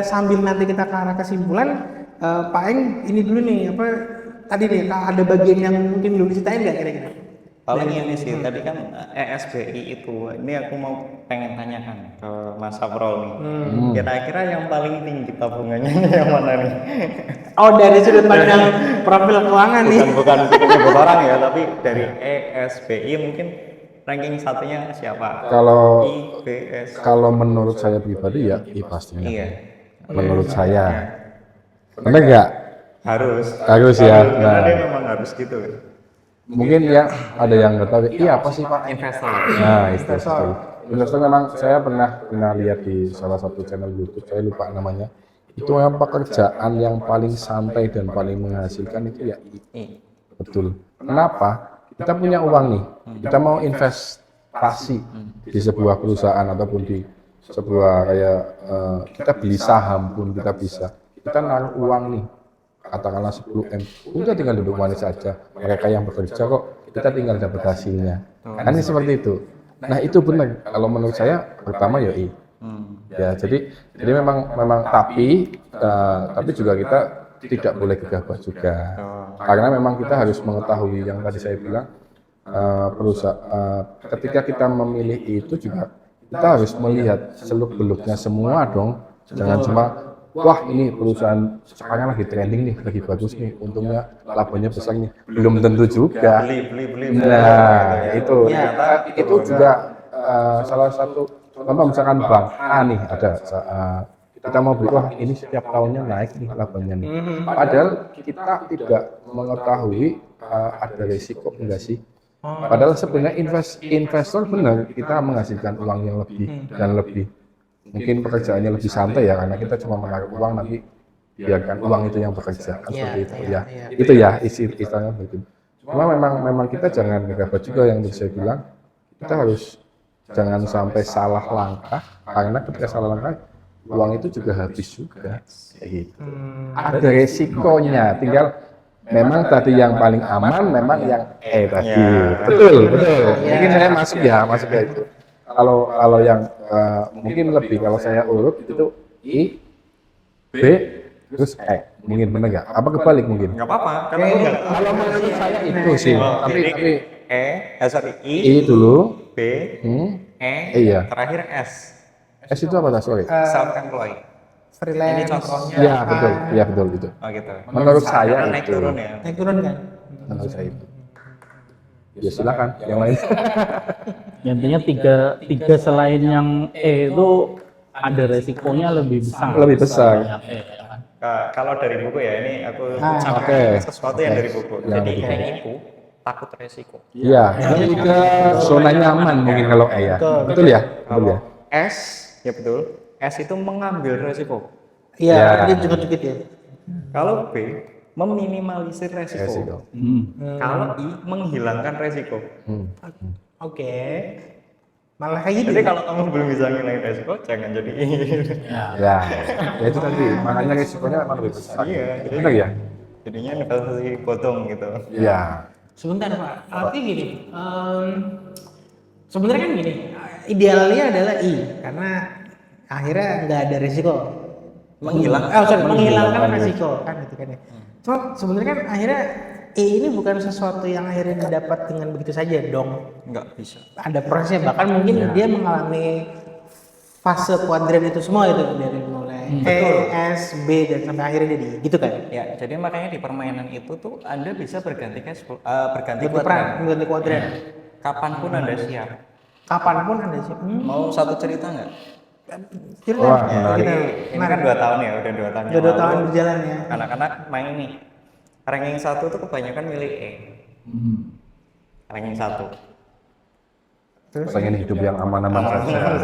sambil nanti kita ke arah kesimpulan, Pak Eng ini dulu nih tadi nih ada bagian yang mungkin belum diceritain nggak kira-kira? Paling ini sih tadi kan ESBI itu, ini aku mau pengen tanyakan ke Mas Saprol nih. Kira-kira yang paling tinggi tabungannya yang mana nih? Oh, dari sudut pandang profil keuangan nih. Bukan nyebut orang ya, tapi dari ESBI mungkin ranking satunya siapa? Kalau menurut saya pribadi ya pastinya. Iya. Menurut saya. Benar nggak? Harus ya. Karena dia memang harus gitu. Mungkin ya ada yang nggak tahu. Iya apa sih Pak? Investor. Nah, investor memang saya pernah lihat di salah satu channel YouTube. Saya lupa namanya. Itu memang pekerjaan yang paling santai dan paling menghasilkan itu ya. Betul. Kenapa? Kita punya uang nih. Kita mau investasi di sebuah perusahaan ataupun di sebuah kita beli saham pun kita bisa. Kita naruh uang nih. Katakanlah 10 M, udah tinggal duduk manis saja. Mereka yang bekerja kok, kita tinggal dapat hasilnya. Kan ini seperti itu. Nah itu benar. Kalau menurut saya pertama ya ya jadi memang tapi juga kita tidak boleh gegabah juga. Karena memang kita harus mengetahui yang tadi saya bilang ketika kita memilih itu juga kita harus melihat seluk-beluknya semua dong. Jangan cuma wah ini perusahaan sekarang lagi trending nih, lagi bagus nih, untungnya labanya besar nih. Belum tentu juga. Beli. Nah, itu juga salah satu contoh misalkan bank A nih ada kita mau beli, wah ini setiap tahunnya naik nih labanya nih. Padahal kita tidak mengetahui ada risiko enggak sih. Padahal sebenarnya investor benar kita menghasilkan uang yang lebih dan lebih. Mungkin pekerjaannya lebih santai ya karena kita cuma menaruh uang nanti biarkan uang itu yang bekerja kan seperti itu ya. Itu ya istilahnya begitu. Cuma memang kita jangan gegabah juga yang saya bilang kita harus jangan sampai salah langkah karena ketika salah langkah uang itu juga habis juga gitu. Ada resikonya tinggal memang tadi yang paling aman memang yang tadi. Betul. Mungkin saya masuk ya itu. Kalau yang mungkin lebih kalau saya urut itu I, B, terus E. Mungkin benar nggak? Apa kebalik mungkin? Nggak apa-apa. Kalau menurut saya itu sih. Tapi I dulu. B, iya. Terakhir S. S itu apa? Sorry. Self-employed. Freelance. Ini contohnya. Iya betul itu. Oh gitu. Menurut saya naik itu. turun ya. Naik turun kan? Menurut saya itu. Ya silakan yang lain. Intinya tiga selain yang E itu ada resikonya lebih besar. Lebih besar. Yang E, ya kan? Kalau dari buku ya ini aku Oke. sesuatu yang dari buku. Yang Jadi dari E itu takut resiko. Iya, lebih ke zona nyaman mungkin kalau E ya. Betul ya? Betul ya? S ya betul. S itu mengambil resiko. Iya, dia juga dikit ya. Kalau B meminimalisir resiko. Kalau I menghilangkan resiko. Oke. Malah kayak gitu. Jadi kalau kamu belum bisa ngilangin resiko, jangan jadi I. Ya itu tadi. Makanya risikonya memang lebih besar. Iya. Benar ya? Jadinya investasi bodong gitu. Iya. Sebentar Pak, artinya gini. Sebenarnya kan gini, idealnya adalah I karena akhirnya nggak ada resiko. Menghilangkan resiko kan gitu kan ya. Cuma sebenarnya kan akhirnya ini bukan sesuatu yang akhirnya didapat dengan begitu saja dong. Nggak bisa. Ada prosesnya, bahkan mungkin dia mengalami fase kuadran itu semua itu dari mulai S, B dan sampai akhirnya dia gitu kan. Ya, jadi makanya di permainan itu tuh Anda bisa berganti Ganti kuadran. Kapanpun Anda siap. Kapanpun Anda siap. Mau satu cerita nggak? Cerita. Wah, Ini kan 2 tahun ya, udah 2 tahun. Udah 2 tahun berjalan ya. Anak-anak main nih. Ranking 1 tuh kebanyakan milih E. ranking 1. Pengen hidup yang aman-aman saja,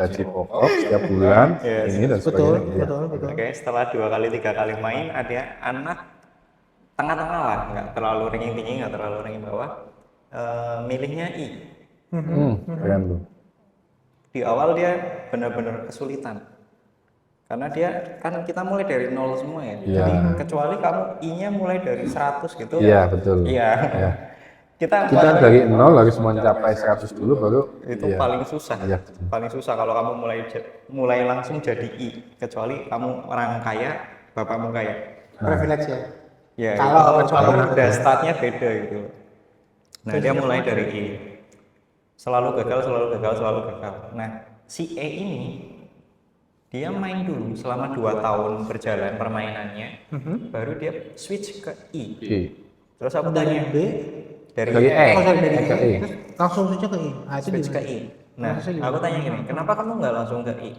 gaji pokok setiap bulan, ini dan sebagainya. Gitu ya. betul. Oke, setelah 2 kali 3 kali main, ada anak tengah-tengah lah, nggak terlalu ranking tinggi, nggak terlalu ranking bawah. Milihnya I. Keren tuh. Di awal dia benar-benar kesulitan, karena dia kan kita mulai dari 0 semua ya. Iya. Jadi kecuali kamu I-nya mulai dari 100 gitu. Iya, betul. Iya. Iya. Kita dari 0 harus mencapai 100 dulu baru itu iya. paling susah. Iya. Paling susah kalau kamu mulai langsung jadi I, kecuali kamu orang kaya, bapakmu kaya. Privilege ya. Ya, Kalau kalau udah startnya beda gitu. Nah, dia mulai dari I. Selalu gagal. Nah, si E ini dia main dulu selama 2 tahun berjalan permainannya, baru dia switch ke I. Terus aku Dari tanya B Dari dari E. dari ke I. terus langsung switch ke I. Itu switch ke gimana? I. Nah, Prosesnya aku gimana? tanya gini, kenapa kamu nggak langsung ke I?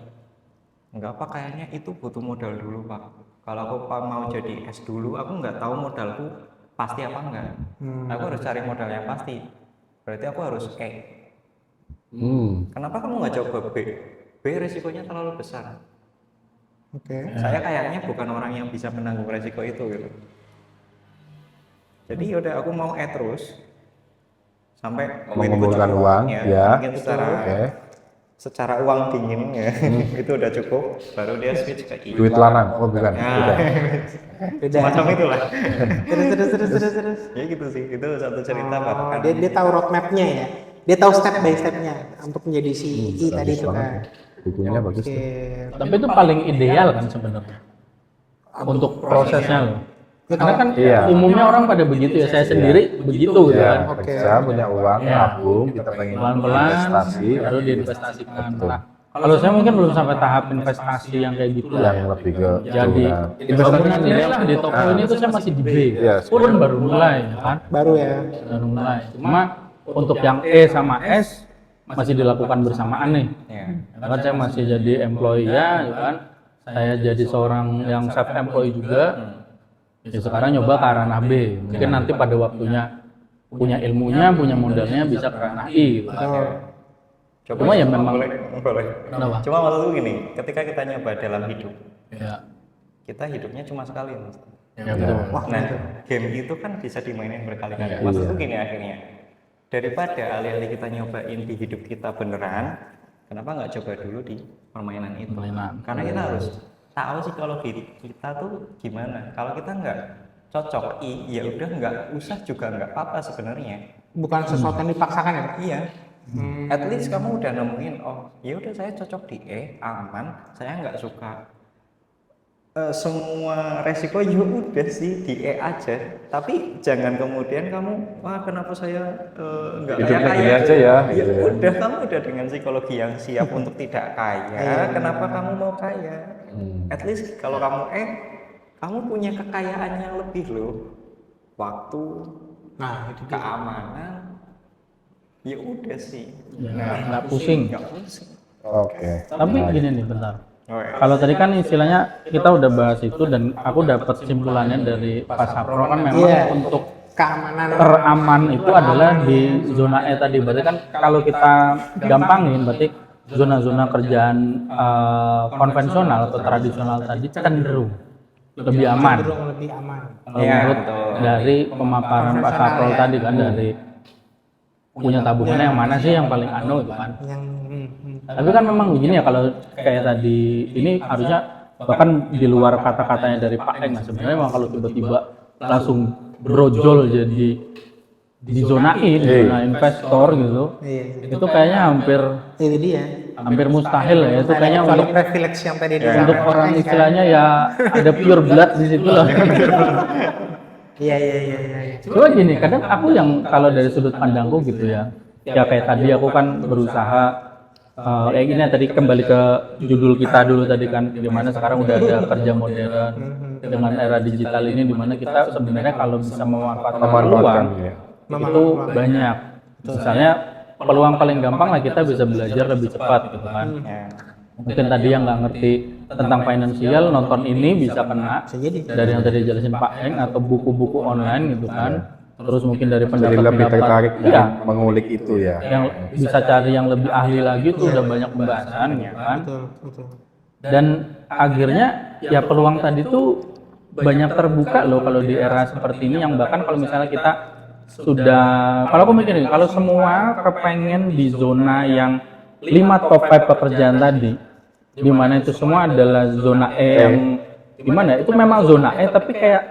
Enggak apa, kayaknya itu butuh modal dulu, Pak. Kalau aku mau jadi S dulu, aku nggak tahu modalku pasti apa enggak. Aku harus cari modal yang pasti. Berarti aku harus E. Kenapa kamu nggak coba B? B resikonya terlalu besar. Oke. Saya kayaknya bukan orang yang bisa menanggung resiko itu gitu. Jadi yaudah aku mau E terus sampai Mengumpulkan cukup, uang, ya. mungkin secara uang dingin ya itu udah cukup, baru dia switch ke I. Duit lanang, oh bukan. Nah, semacam itulah. Terus. Ya gitu sih, itu satu cerita Pak. Oh, dia tahu roadmap-nya ya. Dia tahu step by step-nya untuk menjadi si I tadi itu kan. Bukunya bagus tuh. Oke. Tapi itu paling ideal kan sebenarnya untuk prosesnya loh. Karena kan umumnya orang pada begitu ya. Saya sendiri begitu gitu Ya, kan. kerja punya uang, nabung, kita pengen Pelan-pelan investasi, baru diinvestasikan. Nah, kalau saya mungkin belum sampai tahap investasi yang kayak gitu yang lah. lebih ke Jadi investasi ini lah di toko ini tuh saya masih di B. Iya, Pun baru mulai ya kan. Baru ya. Baru mulai. Cuma untuk yang E sama S masih dilakukan bersamaan nih. Ya. Kan saya masih jadi employee ya kan. Saya jadi seorang yang self employee juga. Ya sekarang nyoba ke ranah B. Mungkin nanti pada waktunya punya ilmunya, punya modalnya bisa ke ranah I gitu. Cuma ya memang boleh. Kenapa? Cuma maksudku gini, ketika kita nyoba dalam hidup, Ya. kita hidupnya cuma sekali, Mas. Ya betul. Nah, game itu kan bisa dimainin berkali-kali. Maksudku gini akhirnya, daripada alih-alih kita nyobain di hidup kita beneran, kenapa nggak coba dulu di permainan itu? Permainan. Karena kita harus tahu psikologi kita tuh gimana. Kalau kita nggak cocok I, ya udah nggak usah juga nggak apa-apa sebenarnya. Bukan sesuatu yang dipaksakan ya. Iya. At least kamu udah nemuin, oh ya udah saya cocok di E, aman. Saya nggak suka semua resiko, ya udah sih di E aja. Tapi jangan kemudian kamu, wah kenapa saya nggak Hidupnya kaya gini aja ya, Ya gitu ya. udah, kamu udah dengan psikologi yang siap untuk tidak kaya. Kenapa kamu mau kaya? At least kalau kamu kamu punya kekayaan yang lebih loh. Waktu, Nah, itu dia. keamanan, ya udah sih. Nggak pusing. Nggak pusing. Oke. Tapi gini nih bentar. Oh, ya. Kalau tadi kan istilahnya kita udah bahas itu dan aku dapat simpulannya dari Pak Sapro kan memang Iya. untuk Keamanan. teraman itu adalah di zona E tadi. Berarti kan kalau kita gampangin berarti zona-zona kerjaan konvensional atau tradisional tadi cenderung lebih aman. Cenderung lebih aman. Kalau Iya, menurut betul. dari pemaparan Pak Sapro tadi kan dari punya tabungannya yang mana sih yang paling anu gitu kan. Yang Tapi kan memang begini ya, kalau kayak tadi ini harusnya bahkan di luar kata-katanya dari Pak Eng, nah sebenarnya memang kalau tiba-tiba langsung brojol jadi di zona I, di zona investor gitu, itu kayaknya itu dia. hampir mustahil ya. Itu kayaknya Kecuali untuk privilege yang tadi untuk disampaikan orang kan. istilahnya ya ada pure blood di situ lah. Iya. Cuma gini, kadang aku yang kalau dari sudut pandangku gitu ya kayak tadi aku kan berusaha kayak gini tadi kembali ke judul kita dulu tadi kan, dimana sekarang udah ada kerja modern dengan era digital ini, dimana kita sebenarnya kalau bisa memanfaatkan peluang ya. itu banyak. Misalnya peluang paling gampang lah kita bisa belajar lebih cepat gitu kan. Ya. Mungkin tadi yang nggak ngerti tentang finansial nonton ini bisa kena Bisa jadi. dari yang tadi jelasin Pak Eng atau buku-buku online gitu kan. terus mungkin dari Jadi pendapat lebih tertarik iya, mengulik itu ya. yang bisa cari yang lebih ahli lagi tuh udah banyak pembahasan ya kan. Betul, betul. Dan akhirnya ya peluang tadi tuh banyak terbuka loh kalau di era seperti ini, yang bahkan kalau misalnya kita sudah, kalau aku mikir nih, kalau semua kepengen di zona yang 5 top 5 pekerjaan tadi, di mana itu semua adalah zona E yang gimana ya, itu memang zona E tapi kayak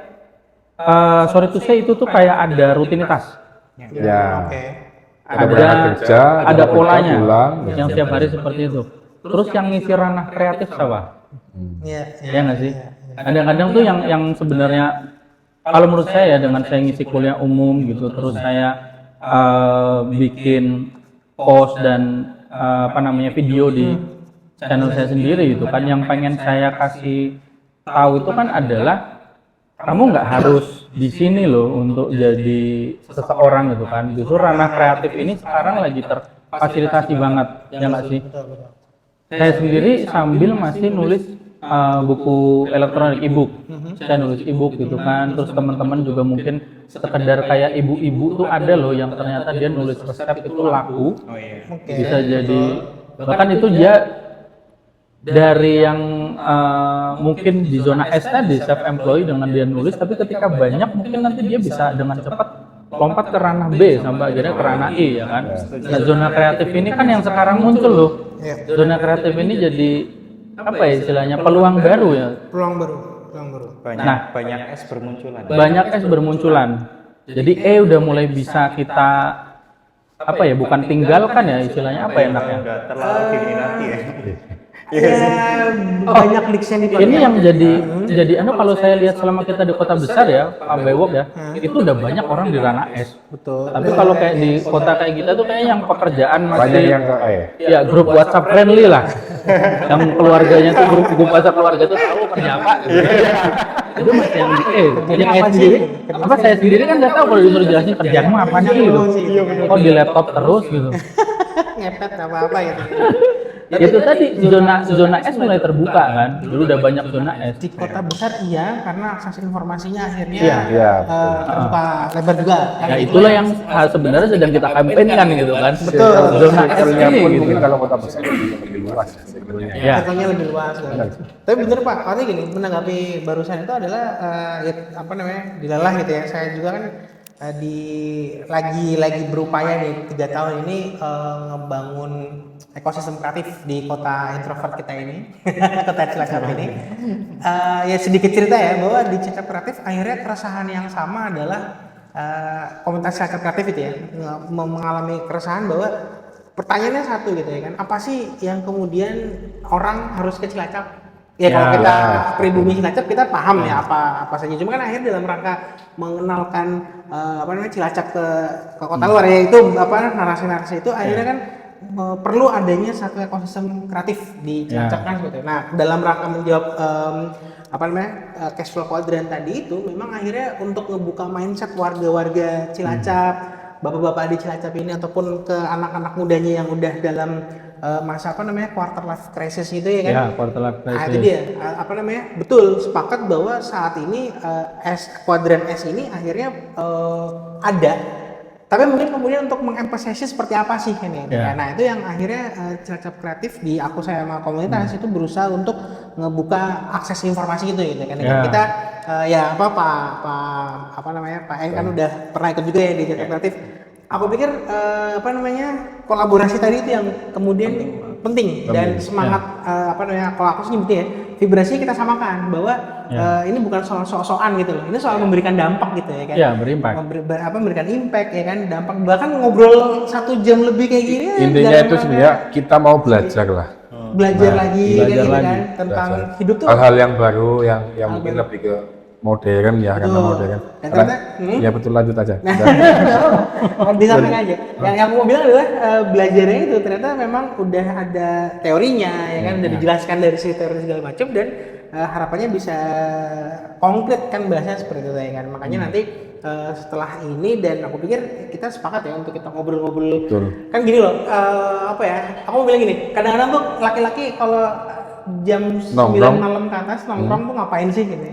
sorry to say itu tuh kayak ada rutinitas, Ya. Oke. Ada berangkat kerja, ada kerja, polanya pulang, yang setiap hari seperti itu. Terus yang ngisi ranah kreatif siapa? Iya, Ya nggak sih? Kadang-kadang tuh yang sebenarnya kalau menurut saya ya, dengan saya ngisi kuliah umum gitu, terus saya bikin post dan apa namanya video di channel saya sendiri gitu kan, yang pengen saya kasih tahu itu kan adalah kamu nggak harus di sini loh untuk jadi seseorang gitu kan. Justru ranah kreatif ini sekarang lagi terfasilitasi banget, ya nggak sih? Saya sendiri sambil masih nulis buku elektronik e-book, saya nulis e-book gitu kan. Terus teman-teman juga mungkin sekedar kayak ibu-ibu tuh ada loh yang ternyata dia nulis resep itu laku, bisa jadi bahkan itu dia dari yang mungkin di zona S tadi self employed dengan dia nulis, tapi ketika banyak mungkin nanti dia bisa dengan cepat lompat ke ranah B sampai akhirnya ke ranah I ya kan. Nah, zona kreatif ini kan yang sekarang muncul loh. Zona kreatif ini jadi apa ya istilahnya, peluang baru ya. Peluang baru, peluang baru. Banyak es bermunculan. Banyak S bermunculan. Jadi udah mulai bisa kita apa ya, bukan tinggalkan ya istilahnya, apa ya enaknya. Enggak terlalu diminati ya. Ya, banyak leaks yang dipakai. Ini yang jadi kalau saya lihat selama kita di kota besar ya, Pak Bewok ya, itu udah banyak orang di ranah S. Betul. Tapi kalau kayak di kota kayak kita tuh kayak yang pekerjaan banyak masih yang ke ya grup WhatsApp friendly lah. Yang keluarganya tuh grup WhatsApp keluarga tuh tahu kerja apa gitu. Itu masih yang yang saya sendiri, apa saya sendiri kan nggak tahu kalau disuruh jelasin kerjaanmu apa sih gitu. Oh di laptop terus gitu. Ngepet apa-apa gitu. Itu tadi zona S mulai terbuka kan. Dulu udah banyak zona S. Di kota besar iya, karena akses informasinya akhirnya Iya, terbuka lebar juga. Ya itulah yang sebenarnya sedang kita kampanyekan gitu kan. Betul. Zona S Circle-nya ini pun gitu. mungkin kalau kota besar lebih luas circle-nya. Ya. Circle-nya lebih luas kan. Tapi bener Pak, artinya gini, menanggapi barusan itu adalah ya, apa namanya, dilalah gitu ya. Saya juga kan lagi berupaya nih 3 tahun ini ngebangun ekosistem kreatif di kota introvert kita ini, kota Cilacap ini. Ya sedikit cerita ya, bahwa di Cilacap Kreatif akhirnya keresahan yang sama adalah komunitas Cilacap Kreatif itu ya, mengalami keresahan bahwa pertanyaannya satu gitu ya kan, apa sih yang kemudian orang harus ke Cilacap? Ya kalau kita pribumi Cilacap kita paham ya apa saja. Cuma kan akhirnya dalam rangka mengenalkan apa namanya Cilacap ke kota luar ya, itu apa narasi-narasi itu akhirnya kan perlu adanya satu ekosistem kreatif di Cilacap kan gitu. Nah, dalam rangka menjawab apa namanya cash flow quadrant tadi itu memang akhirnya untuk ngebuka mindset warga-warga Cilacap, bapak-bapak di Cilacap ini ataupun ke anak-anak mudanya yang udah dalam masa apa namanya quarter life crisis gitu ya kan. Ya, quarter life crisis. Nah, itu dia apa namanya? Betul, sepakat bahwa saat ini kuadran S ini akhirnya ada. Tapi mungkin kemudian untuk mengemphasize seperti apa sih ini. Ya. Nah, itu yang akhirnya Cilacap Kreatif di aku saya sama komunitas itu berusaha untuk ngebuka akses informasi gitu kan. Ya. Kita ya apa namanya? Pak Eng kan udah pernah ikut juga ya di Cilacap Kreatif. Aku pikir apa namanya? Kolaborasi tadi itu yang kemudian penting dan semangat apa namanya? Kalau aku sih nyebutnya ya, vibrasinya kita samakan bahwa ini bukan soal sok-sokan gitu loh. Ini soal memberikan dampak gitu ya kan. Iya, berimpact. Memberikan impact ya kan, dampak, bahkan ngobrol 1 jam lebih kayak gini Intinya itu sebenarnya kita mau belajar lah. belajar lagi belajar kan gitu lagi. kan tentang Belajar. hidup tuh. Hal-hal yang baru yang mungkin lebih ke modern ya, karena modern. Dan ternyata, Ya betul, lanjut aja. di samping aja. Yang aku mau bilang adalah belajarnya itu ternyata memang udah ada teorinya ya kan, udah dijelaskan dari si teori segala macam, dan harapannya bisa konkret kan bahasanya seperti itu ya kan. Makanya nanti setelah ini, dan aku pikir kita sepakat ya untuk kita ngobrol-ngobrol. Betul. Kan gini loh, apa ya? Aku mau bilang gini, kadang-kadang tuh laki-laki kalau jam 9 Nongkrong. malam ke atas nongkrong tuh ngapain sih gitu.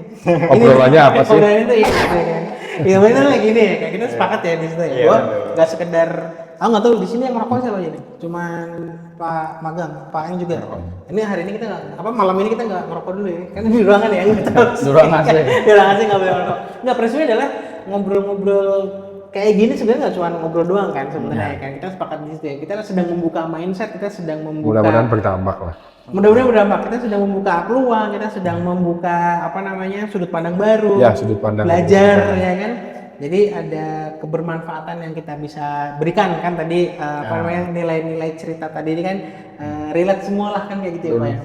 Obrolannya apa sih? Obrolannya itu ya, gitu kan. Ya benar lah gini ya, kayak kita sepakat ya di situ ya. Iya, Gua betul. nggak sekedar, aku nggak tahu di sini yang merokok siapa aja nih. Cuman Pak Magang, Pak Eng juga. Ini hari ini kita nggak, malam ini kita nggak merokok dulu ya. Kan di ruangan ya, nggak tahu. Di ruang AC. Di ruangan AC nggak boleh merokok. Nggak, prinsipnya adalah ngobrol-ngobrol kayak gini sebenarnya nggak cuma ngobrol doang kan sebenarnya kan, kita sepakat di situ ya. Kita sedang membuka mindset, kita sedang membuka. Mudah-mudahan berdampak lah. Mudah-mudahan berdampak. Kita sedang membuka peluang, kita sedang membuka sudut pandang baru. Ya, sudut pandang belajar baru. ya kan. Jadi ada kebermanfaatan yang kita bisa berikan kan tadi nilai-nilai cerita tadi ini kan relate semua lah kan kayak gitu ya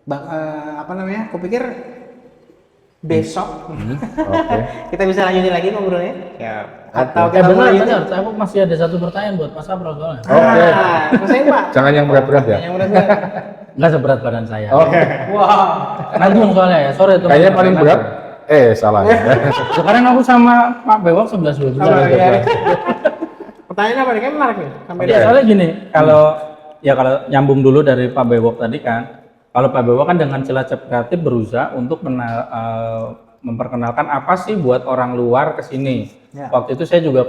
Pak ya. Aku pikir besok Oke. kita bisa lanjutin lagi ngobrolnya. Ya. Atau kita mau lanjutin. benar. Aku masih ada satu pertanyaan buat Mas Abro soalnya. Oke. Selesai Pak. Jangan yang berat-berat ya. Yang berat-berat. Nggak seberat badan saya. Oke. Wah. Nanggung soalnya ya, sore itu. Kayaknya paling berat. Salah ya. Sekarang aku sama Pak Bewok 11-12. Sama ya. Pertanyaan apa nih? Kayak menarik nih. Sampai Ya, soalnya gini, kalau nyambung dulu dari Pak Bewok tadi kan, kalau Pak Bewok kan dengan Cilacap Kreatif berusaha untuk memperkenalkan apa sih buat orang luar ke sini. Ya. Waktu itu saya juga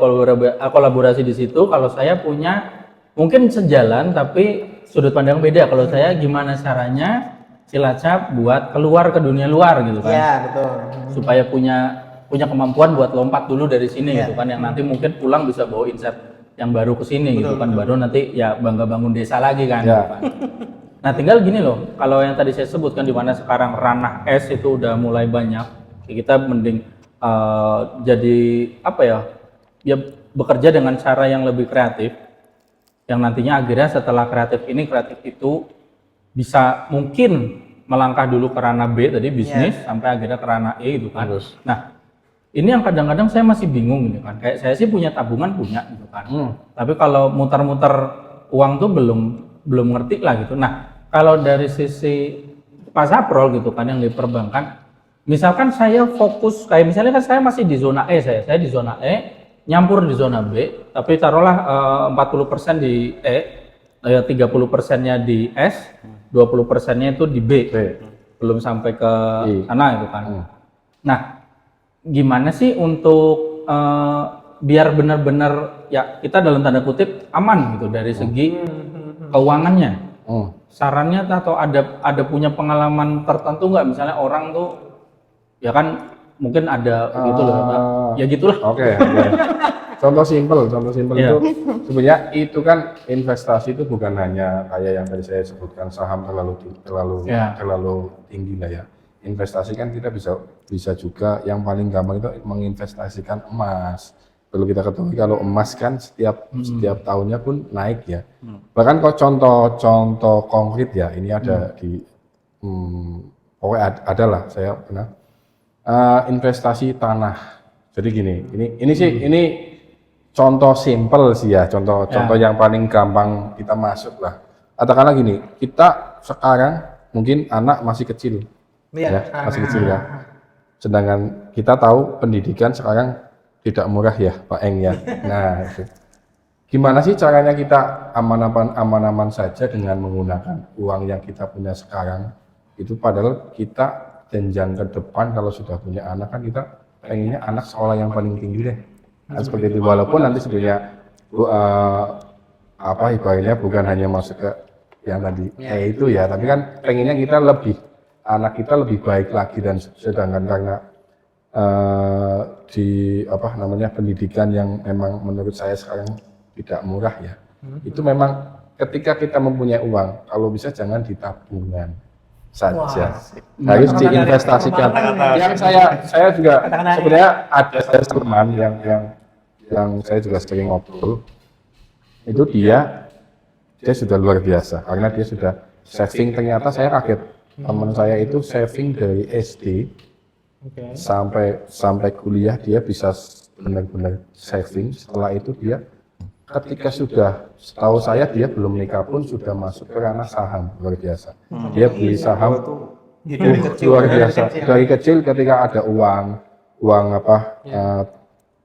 kolaborasi di situ. Kalau saya punya mungkin sejalan tapi sudut pandang beda. Kalau saya gimana caranya Cilacap buat keluar ke dunia luar gitu kan. Iya, betul. Supaya punya kemampuan buat lompat dulu dari sini gitu kan, yang nanti mungkin pulang bisa bawa insight yang baru ke sini gitu kan, baru nanti ya bangga bangun desa lagi kan, gitu kan. Nah tinggal gini loh, kalau yang tadi saya sebutkan di mana sekarang ranah es itu udah mulai banyak, kita mending jadi ya bekerja dengan cara yang lebih kreatif, yang nantinya akhirnya setelah kreatif itu bisa mungkin melangkah dulu ke ranah B tadi bisnis sampai akhirnya ke ranah E gitu kan. Nah ini yang kadang-kadang saya masih bingung gitu kan, kayak saya sih punya tabungan gitu kan, tapi kalau muter-muter uang tuh belum ngerti lah gitu. Nah kalau dari sisi Pak Saprol gitu kan yang di perbankan, misalkan saya fokus kayak misalnya kan saya masih di zona E, saya di zona E nyampur di zona B, tapi taruhlah 40% di E, 30%-nya di S, 20%-nya itu di B, belum sampai ke sana itu kan. Nah, gimana sih untuk biar benar-benar ya kita dalam tanda kutip aman gitu dari segi keuangannya? Sarannya atau ada punya pengalaman tertentu nggak? Misalnya orang tuh ya kan mungkin ada gitu loh, ya gitulah. Oke. Contoh simpel itu sebenarnya itu kan investasi itu bukan hanya kayak yang tadi saya sebutkan saham terlalu tinggi lah ya. Investasi kan kita bisa juga yang paling gampang itu menginvestasikan emas. Perlu kita ketahui kalau emas kan setiap tahunnya pun naik ya. Bahkan kok contoh konkret ya, ini ada di pokoknya ada lah saya pernah investasi tanah. Jadi gini, ini contoh simpel sih ya, contoh yang paling gampang kita masuk lah. Katakanlah gini, kita sekarang mungkin anak masih kecil, masih kecil ya. Sedangkan kita tahu pendidikan sekarang tidak murah ya, Pak Eng ya. Nah, itu. Gimana sih caranya kita aman-aman saja dengan menggunakan uang yang kita punya sekarang? Itu padahal kita jenjang ke depan kalau sudah punya anak kan kita pengennya anak sekolah yang paling tinggi deh. Nah, seperti itu, walaupun nanti sebenarnya ibaratnya bukan hanya masuk ke yang tadi itu ya, tapi kan pengennya anak kita lebih baik lagi, dan sedangkan karena pendidikan yang memang menurut saya sekarang tidak murah ya, itu memang ketika kita mempunyai uang, kalau bisa jangan di tabungan saja, harus diinvestasikan. Yang saya juga sebenarnya ada teman yang saya juga sering ngobrol, itu dia sudah luar biasa karena dia sudah saving. Ternyata saya kaget, teman saya itu saving dari SD sampai kuliah dia bisa benar-benar saving. Setelah itu dia ketika sudah, setahu saya dia belum nikah pun sudah masuk ke ranah saham, luar biasa. Dia beli saham luar biasa. Dari kecil ketika ada uang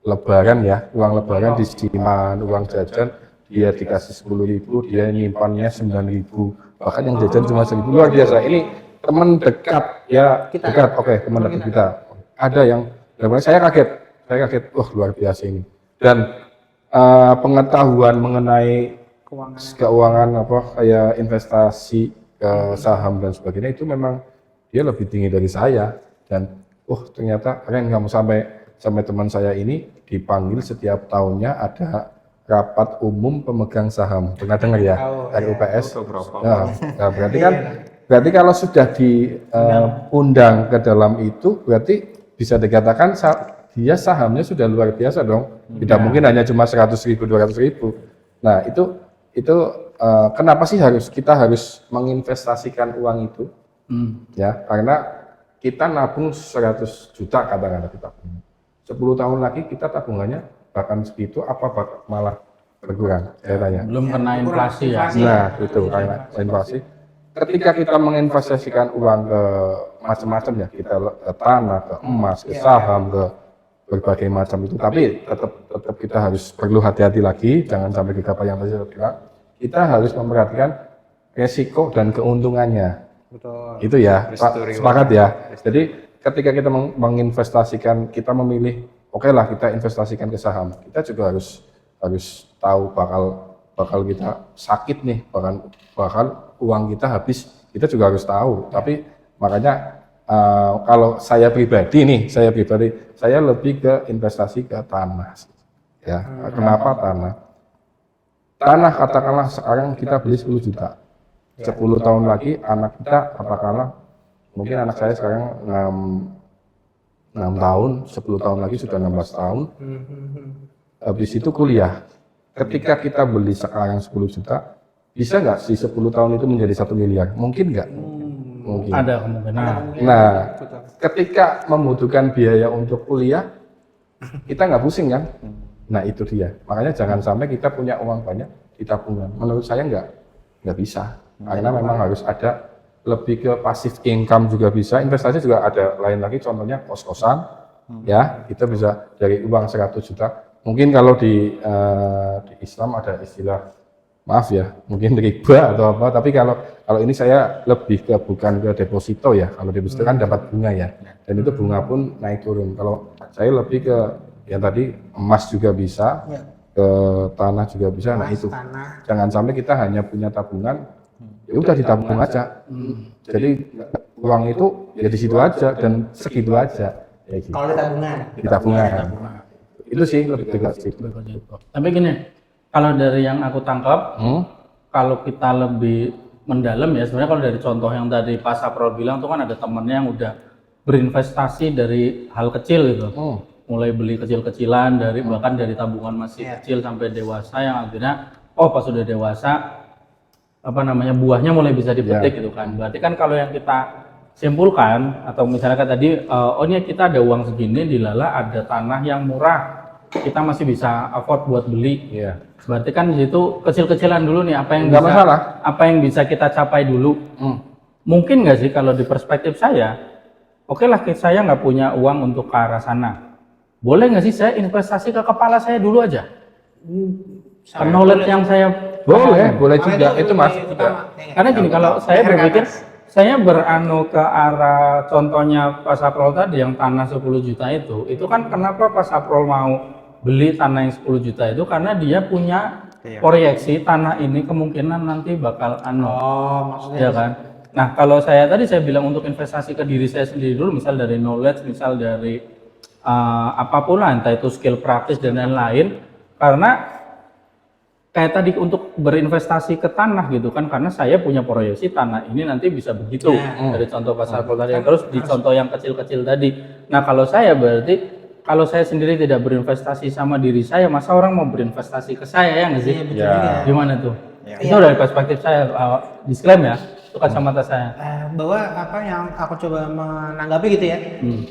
lebaran ya, uang lebaran disimpan, uang jajan dia dikasih 10.000, dia nyimpannya 9.000, bahkan yang jajan cuma 1.000, luar biasa. Ini teman dekat ya, dekat, teman dekat kita. Ada yang, saya kaget, saya kaget, wah luar biasa ini. Dan pengetahuan mengenai keuangan apa kayak investasi ke saham dan sebagainya itu memang dia lebih tinggi dari saya. Dan ternyata keren kamu sampai teman saya ini dipanggil setiap tahunnya ada rapat umum pemegang saham. Pernah dengar ya? RUPS. Nah, berarti kalau sudah diundang ke dalam itu, berarti bisa dikatakan dia sahamnya sudah luar biasa dong. Tidak mungkin hanya cuma 100.000, 200.000. Nah, itu kenapa sih kita harus menginvestasikan uang itu? Ya, karena kita nabung 100 juta katakanlah kita punya. 10 tahun lagi kita tabungannya bahkan segitu apa malah berkurang, saya tanya. Belum kena inflasi ya. Nah, itu karena inflasi. Ketika kita menginvestasikan uang ke macam-macam ya, kita ke tanah, ke emas, ke saham, ke berbagai macam itu. Tapi tetap kita harus perlu hati-hati lagi, jangan sampai gegabah yang tadi saya bilang. Kita harus memperhatikan resiko dan keuntungannya. Betul. Itu ya, sepakat ya. Jadi ketika kita menginvestasikan, kita memilih, oke lah kita investasikan ke saham. Kita juga harus tahu bakal kita sakit nih, bahkan uang kita habis, kita juga harus tahu. Tapi makanya kalau saya pribadi, saya lebih ke investasi ke tanah. Ya, kenapa tanah? Tanah katakanlah sekarang kita beli 10 juta. 10 tahun lagi anak kita katakanlah, mungkin anak saya sekarang 6 tahun, 10 tahun lagi sudah 16 tahun. Habis itu kuliah. Ketika kita beli sekarang 10 juta, bisa nggak sih 10 tahun itu menjadi 1 miliar? Mungkin nggak? Mungkin. Ada kemungkinan. Nah, ketika membutuhkan biaya untuk kuliah, kita nggak pusing kan? Nah itu dia. Makanya jangan sampai kita punya uang banyak di tabungan. Menurut saya nggak bisa. Karena memang harus ada lebih ke passive income juga bisa. Investasi juga ada lain lagi. Contohnya kos-kosan. Ya, kita bisa dari uang 100 juta. Mungkin kalau di Islam ada istilah, maaf ya, mungkin riba atau apa. Tapi kalau ini saya lebih ke bukan ke deposito ya. Kalau deposito kan dapat bunga ya. Dan itu bunga pun naik turun. Kalau saya lebih ke yang tadi emas juga bisa, ke tanah juga bisa. Nah itu, jangan sampai kita hanya punya tabungan, ya udah ditabung aja. Jadi uang itu ya di situ aja dan segitu aja. Ya, gitu. Kalau di tabungan. Itu sih lebih tegas sih. Tapi gini, kalau dari yang aku tangkap, kalau kita lebih mendalam ya, sebenarnya kalau dari contoh yang tadi Pak Saprol bilang tuh kan ada temennya yang udah berinvestasi dari hal kecil gitu. Mulai beli kecil-kecilan bahkan dari tabungan masih kecil sampai dewasa, yang akhirnya pas sudah dewasa buahnya mulai bisa dipetik gitu kan. Berarti kan kalau yang kita simpulkan atau misalnya kan tadi ini kita ada uang segini, dilala ada tanah yang murah, kita masih bisa afford buat beli. Berarti kan di situ kecil-kecilan dulu nih, apa yang bisa kita capai dulu. Mungkin nggak sih kalau di perspektif saya, oke lah saya nggak punya uang untuk ke arah sana. Boleh nggak sih saya investasi ke kepala saya dulu aja? Knowledge yang saya boleh juga, itu masuk juga. Karena gini, kalau saya berpikir, saya ke arah contohnya Pak Saprol tadi yang tanah 10 juta itu kan kenapa Pak Saprol mau beli tanah yang 10 juta itu, karena dia punya proyeksi tanah ini kemungkinan nanti bakal maksudnya ya kan. Nah kalau saya bilang untuk investasi ke diri saya sendiri dulu, misal dari knowledge, misal dari apapun lah, entah itu skill praktis dan lain-lain, karena kayak tadi untuk berinvestasi ke tanah gitu kan, karena saya punya proyeksi tanah ini nanti bisa begitu dari contoh pasar tadi, terus di contoh yang kecil-kecil tadi. Nah kalau saya berarti kalau saya sendiri tidak berinvestasi sama diri saya, masa orang mau berinvestasi ke saya, ya nggak sih? Gimana tuh? Itu dari perspektif saya, disclaim ya, itu kacamata saya. Bahwa apa yang aku coba menanggapi gitu ya,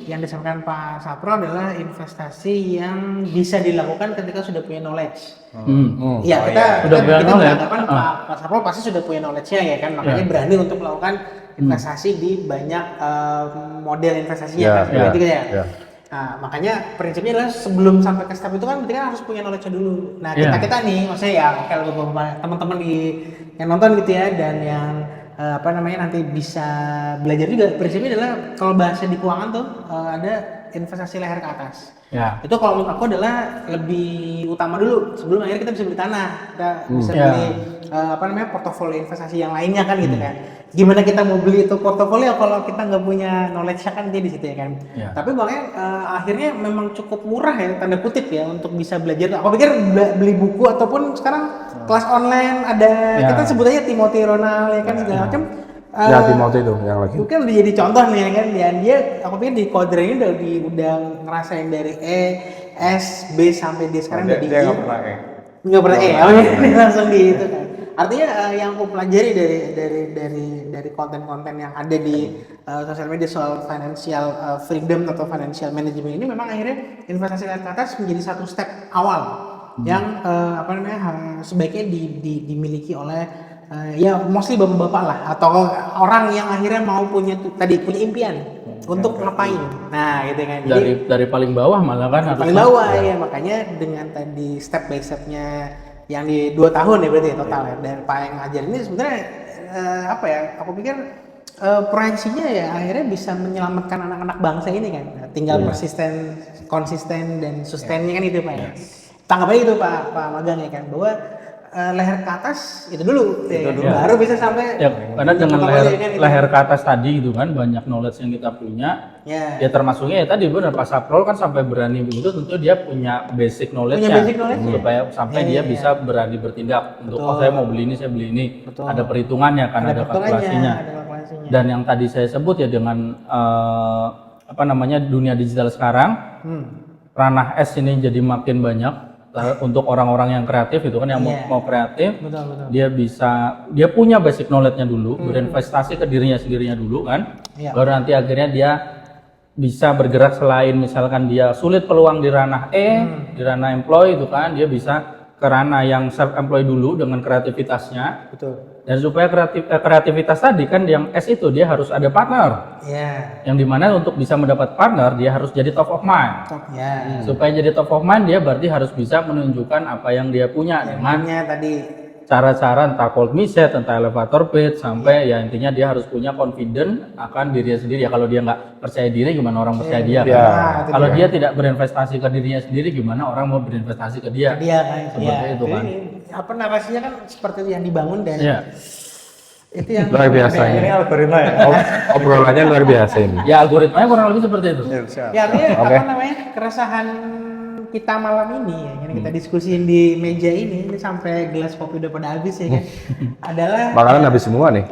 yang disampaikan Pak Saprol adalah investasi yang bisa dilakukan ketika sudah punya knowledge. Ya kita beranggapan Pak Saprol pasti sudah punya knowledge-nya ya kan, makanya berani untuk melakukan investasi di banyak model investasinya kan, gitu ya. Nah, makanya prinsipnya adalah sebelum sampai ke step itu kan berarti kan harus punya knowledge dulu. Nah, kita nih, maksudnya ya kalau beberapa teman-teman yang nonton gitu ya, dan yang nanti bisa belajar juga, prinsipnya adalah kalau bahasa di keuangan tuh ada investasi leher ke atas. Ya. Itu kalau menurut aku adalah lebih utama dulu sebelum akhirnya kita bisa beli tanah, kita bisa beli portofolio investasi yang lainnya kan gitu kan. Gimana kita mau beli itu portofolio kalau kita nggak punya knowledge-nya kan dia di situ ya kan. Tapi makanya akhirnya memang cukup murah ya tanda kutip ya untuk bisa belajar. Aku pikir beli buku ataupun sekarang kelas online ada kita sebut aja Timothy Ronald ya kan segala macam. Ya Timothy itu yang lagi. Mungkin udah jadi contoh nih ya kan, dan dia aku pikir di Kodre ini udah ngerasain dari E, S, B sampai D sekarang udah di Dia nggak pernah nggak pernah ini langsung di itu kan. Artinya yang aku pelajari dari konten-konten yang ada di sosial media soal financial freedom atau financial management ini memang akhirnya investasi ke atas menjadi satu step awal yang sebaiknya dimiliki oleh ya mostly bapak-bapak lah atau orang yang akhirnya mau punya impian untuk ngapain. Nah, gitu kan. Jadi Dari paling bawah malah kan paling bawah ya, makanya dengan tadi step by stepnya yang di 2 tahun ya berarti total ya. Dan Pak yang ngajar ini sebenarnya aku pikir proyeksinya ya akhirnya bisa menyelamatkan anak-anak bangsa ini kan. Tinggal persisten, konsisten dan sustainnya kan itu Pak ya. Tanggapannya itu Pak Magang ya kan, bahwa leher ke atas itu dulu, baru bisa sampai ya, karena dengan leher ke atas tadi gitu kan banyak knowledge yang kita punya ya termasuknya ya tadi benar Pak Saprol kan sampai berani begitu tentu dia punya basic knowledge supaya sampai dia bisa berani bertindak untuk saya mau beli ini saya beli ini. Ada perhitungannya kan, ada kalkulasinya. Dan yang tadi saya sebut ya dengan dunia digital sekarang ranah S ini jadi makin banyak untuk orang-orang yang kreatif itu kan yang mau kreatif. Betul. Dia punya basic knowledge-nya dulu, berinvestasi ke dirinya sendirinya dulu kan. Baru nanti akhirnya dia bisa bergerak selain misalkan dia sulit peluang di ranah di ranah employee itu kan dia bisa ke ranah yang self employed dulu dengan kreativitasnya. Betul. Dan supaya kreativitas tadi kan yang S itu dia harus ada partner. Yang dimana untuk bisa mendapat partner dia harus jadi top of mind. Supaya jadi top of mind dia berarti harus bisa menunjukkan apa yang dia punya dengan tadi cara-cara entah cold message, entah elevator pitch sampai ya intinya dia harus punya confident akan dirinya sendiri. Ya kalau dia nggak percaya diri gimana orang percaya dia kan? Kalau dia tidak berinvestasi ke dirinya sendiri gimana orang mau berinvestasi ke dia? Kan. Seperti itu kan. Narasinya kan seperti itu yang dibangun dan itu yang luar biasa ini algoritma ya. Obrolannya luar biasa ini. Ya algoritmanya kurang lebih seperti itu. Ya artinya keresahan kita malam ini ya, yang kita diskusiin di meja ini sampai gelas kopi udah pada habis ya kan. Adalah makanan habis semua nih.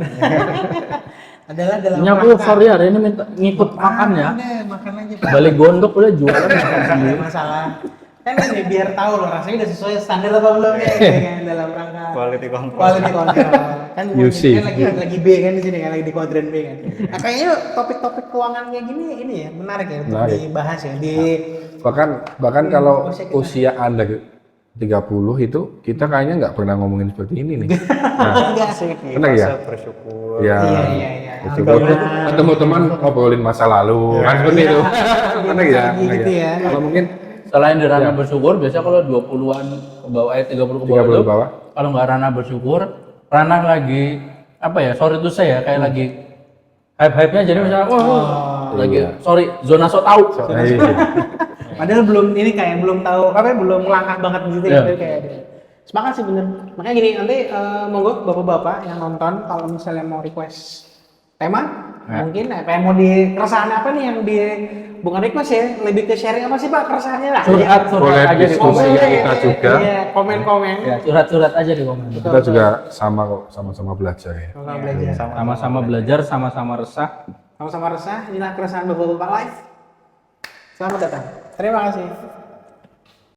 adalah dalam sorry hari ini minta ngikut makan ya. Makan aja. Balik gondok udah jualan sendiri. Masalah. Kan ini biar tahu loh rasanya udah sesuai standar apa belum ya kan dalam rangka Quality control. Kan lagi B kan di sini kan lagi di kuadran B kan. Nah, kayaknya topik-topik keuangan kayak gini ini ya menarik ya untuk dibahas ya bahkan kalau usia Anda 30 itu kita kayaknya nggak pernah ngomongin seperti ini nih. Enggak sih. Benar ya? Bersyukur. Iya. Bersyukur. Ketemu teman ngobrolin masa lalu kan seperti itu. Benar ya? Gitu ya. Kalau mungkin selain di ranah bersyukur, biasanya kalau 20-an ke bawah, 30 ke bawah itu, kalau nggak ranah bersyukur, ranah lagi, sorry to say ya, kayak lagi hype-hype-nya, jadi misalnya, zona so tau. Padahal belum tahu, belum melangkah banget gitu ya, kayak semangat sih bener. Makanya gini, nanti monggo bapak-bapak yang nonton, kalau misalnya mau request tema, mungkin yang mau keresahan apa nih yang bukan request ya, lebih ke sharing apa sih Pak keresahannya lah. Curhat boleh aja di diskusi komen. kita juga. Iya, komen-komen. Ya, curhat aja di komen. Kita juga sama kok, sama-sama belajar ya. Sama-sama belajar, sama-sama resah. Sama-sama resah, inilah keresahan bapak-bapak live. Selamat datang. Terima kasih.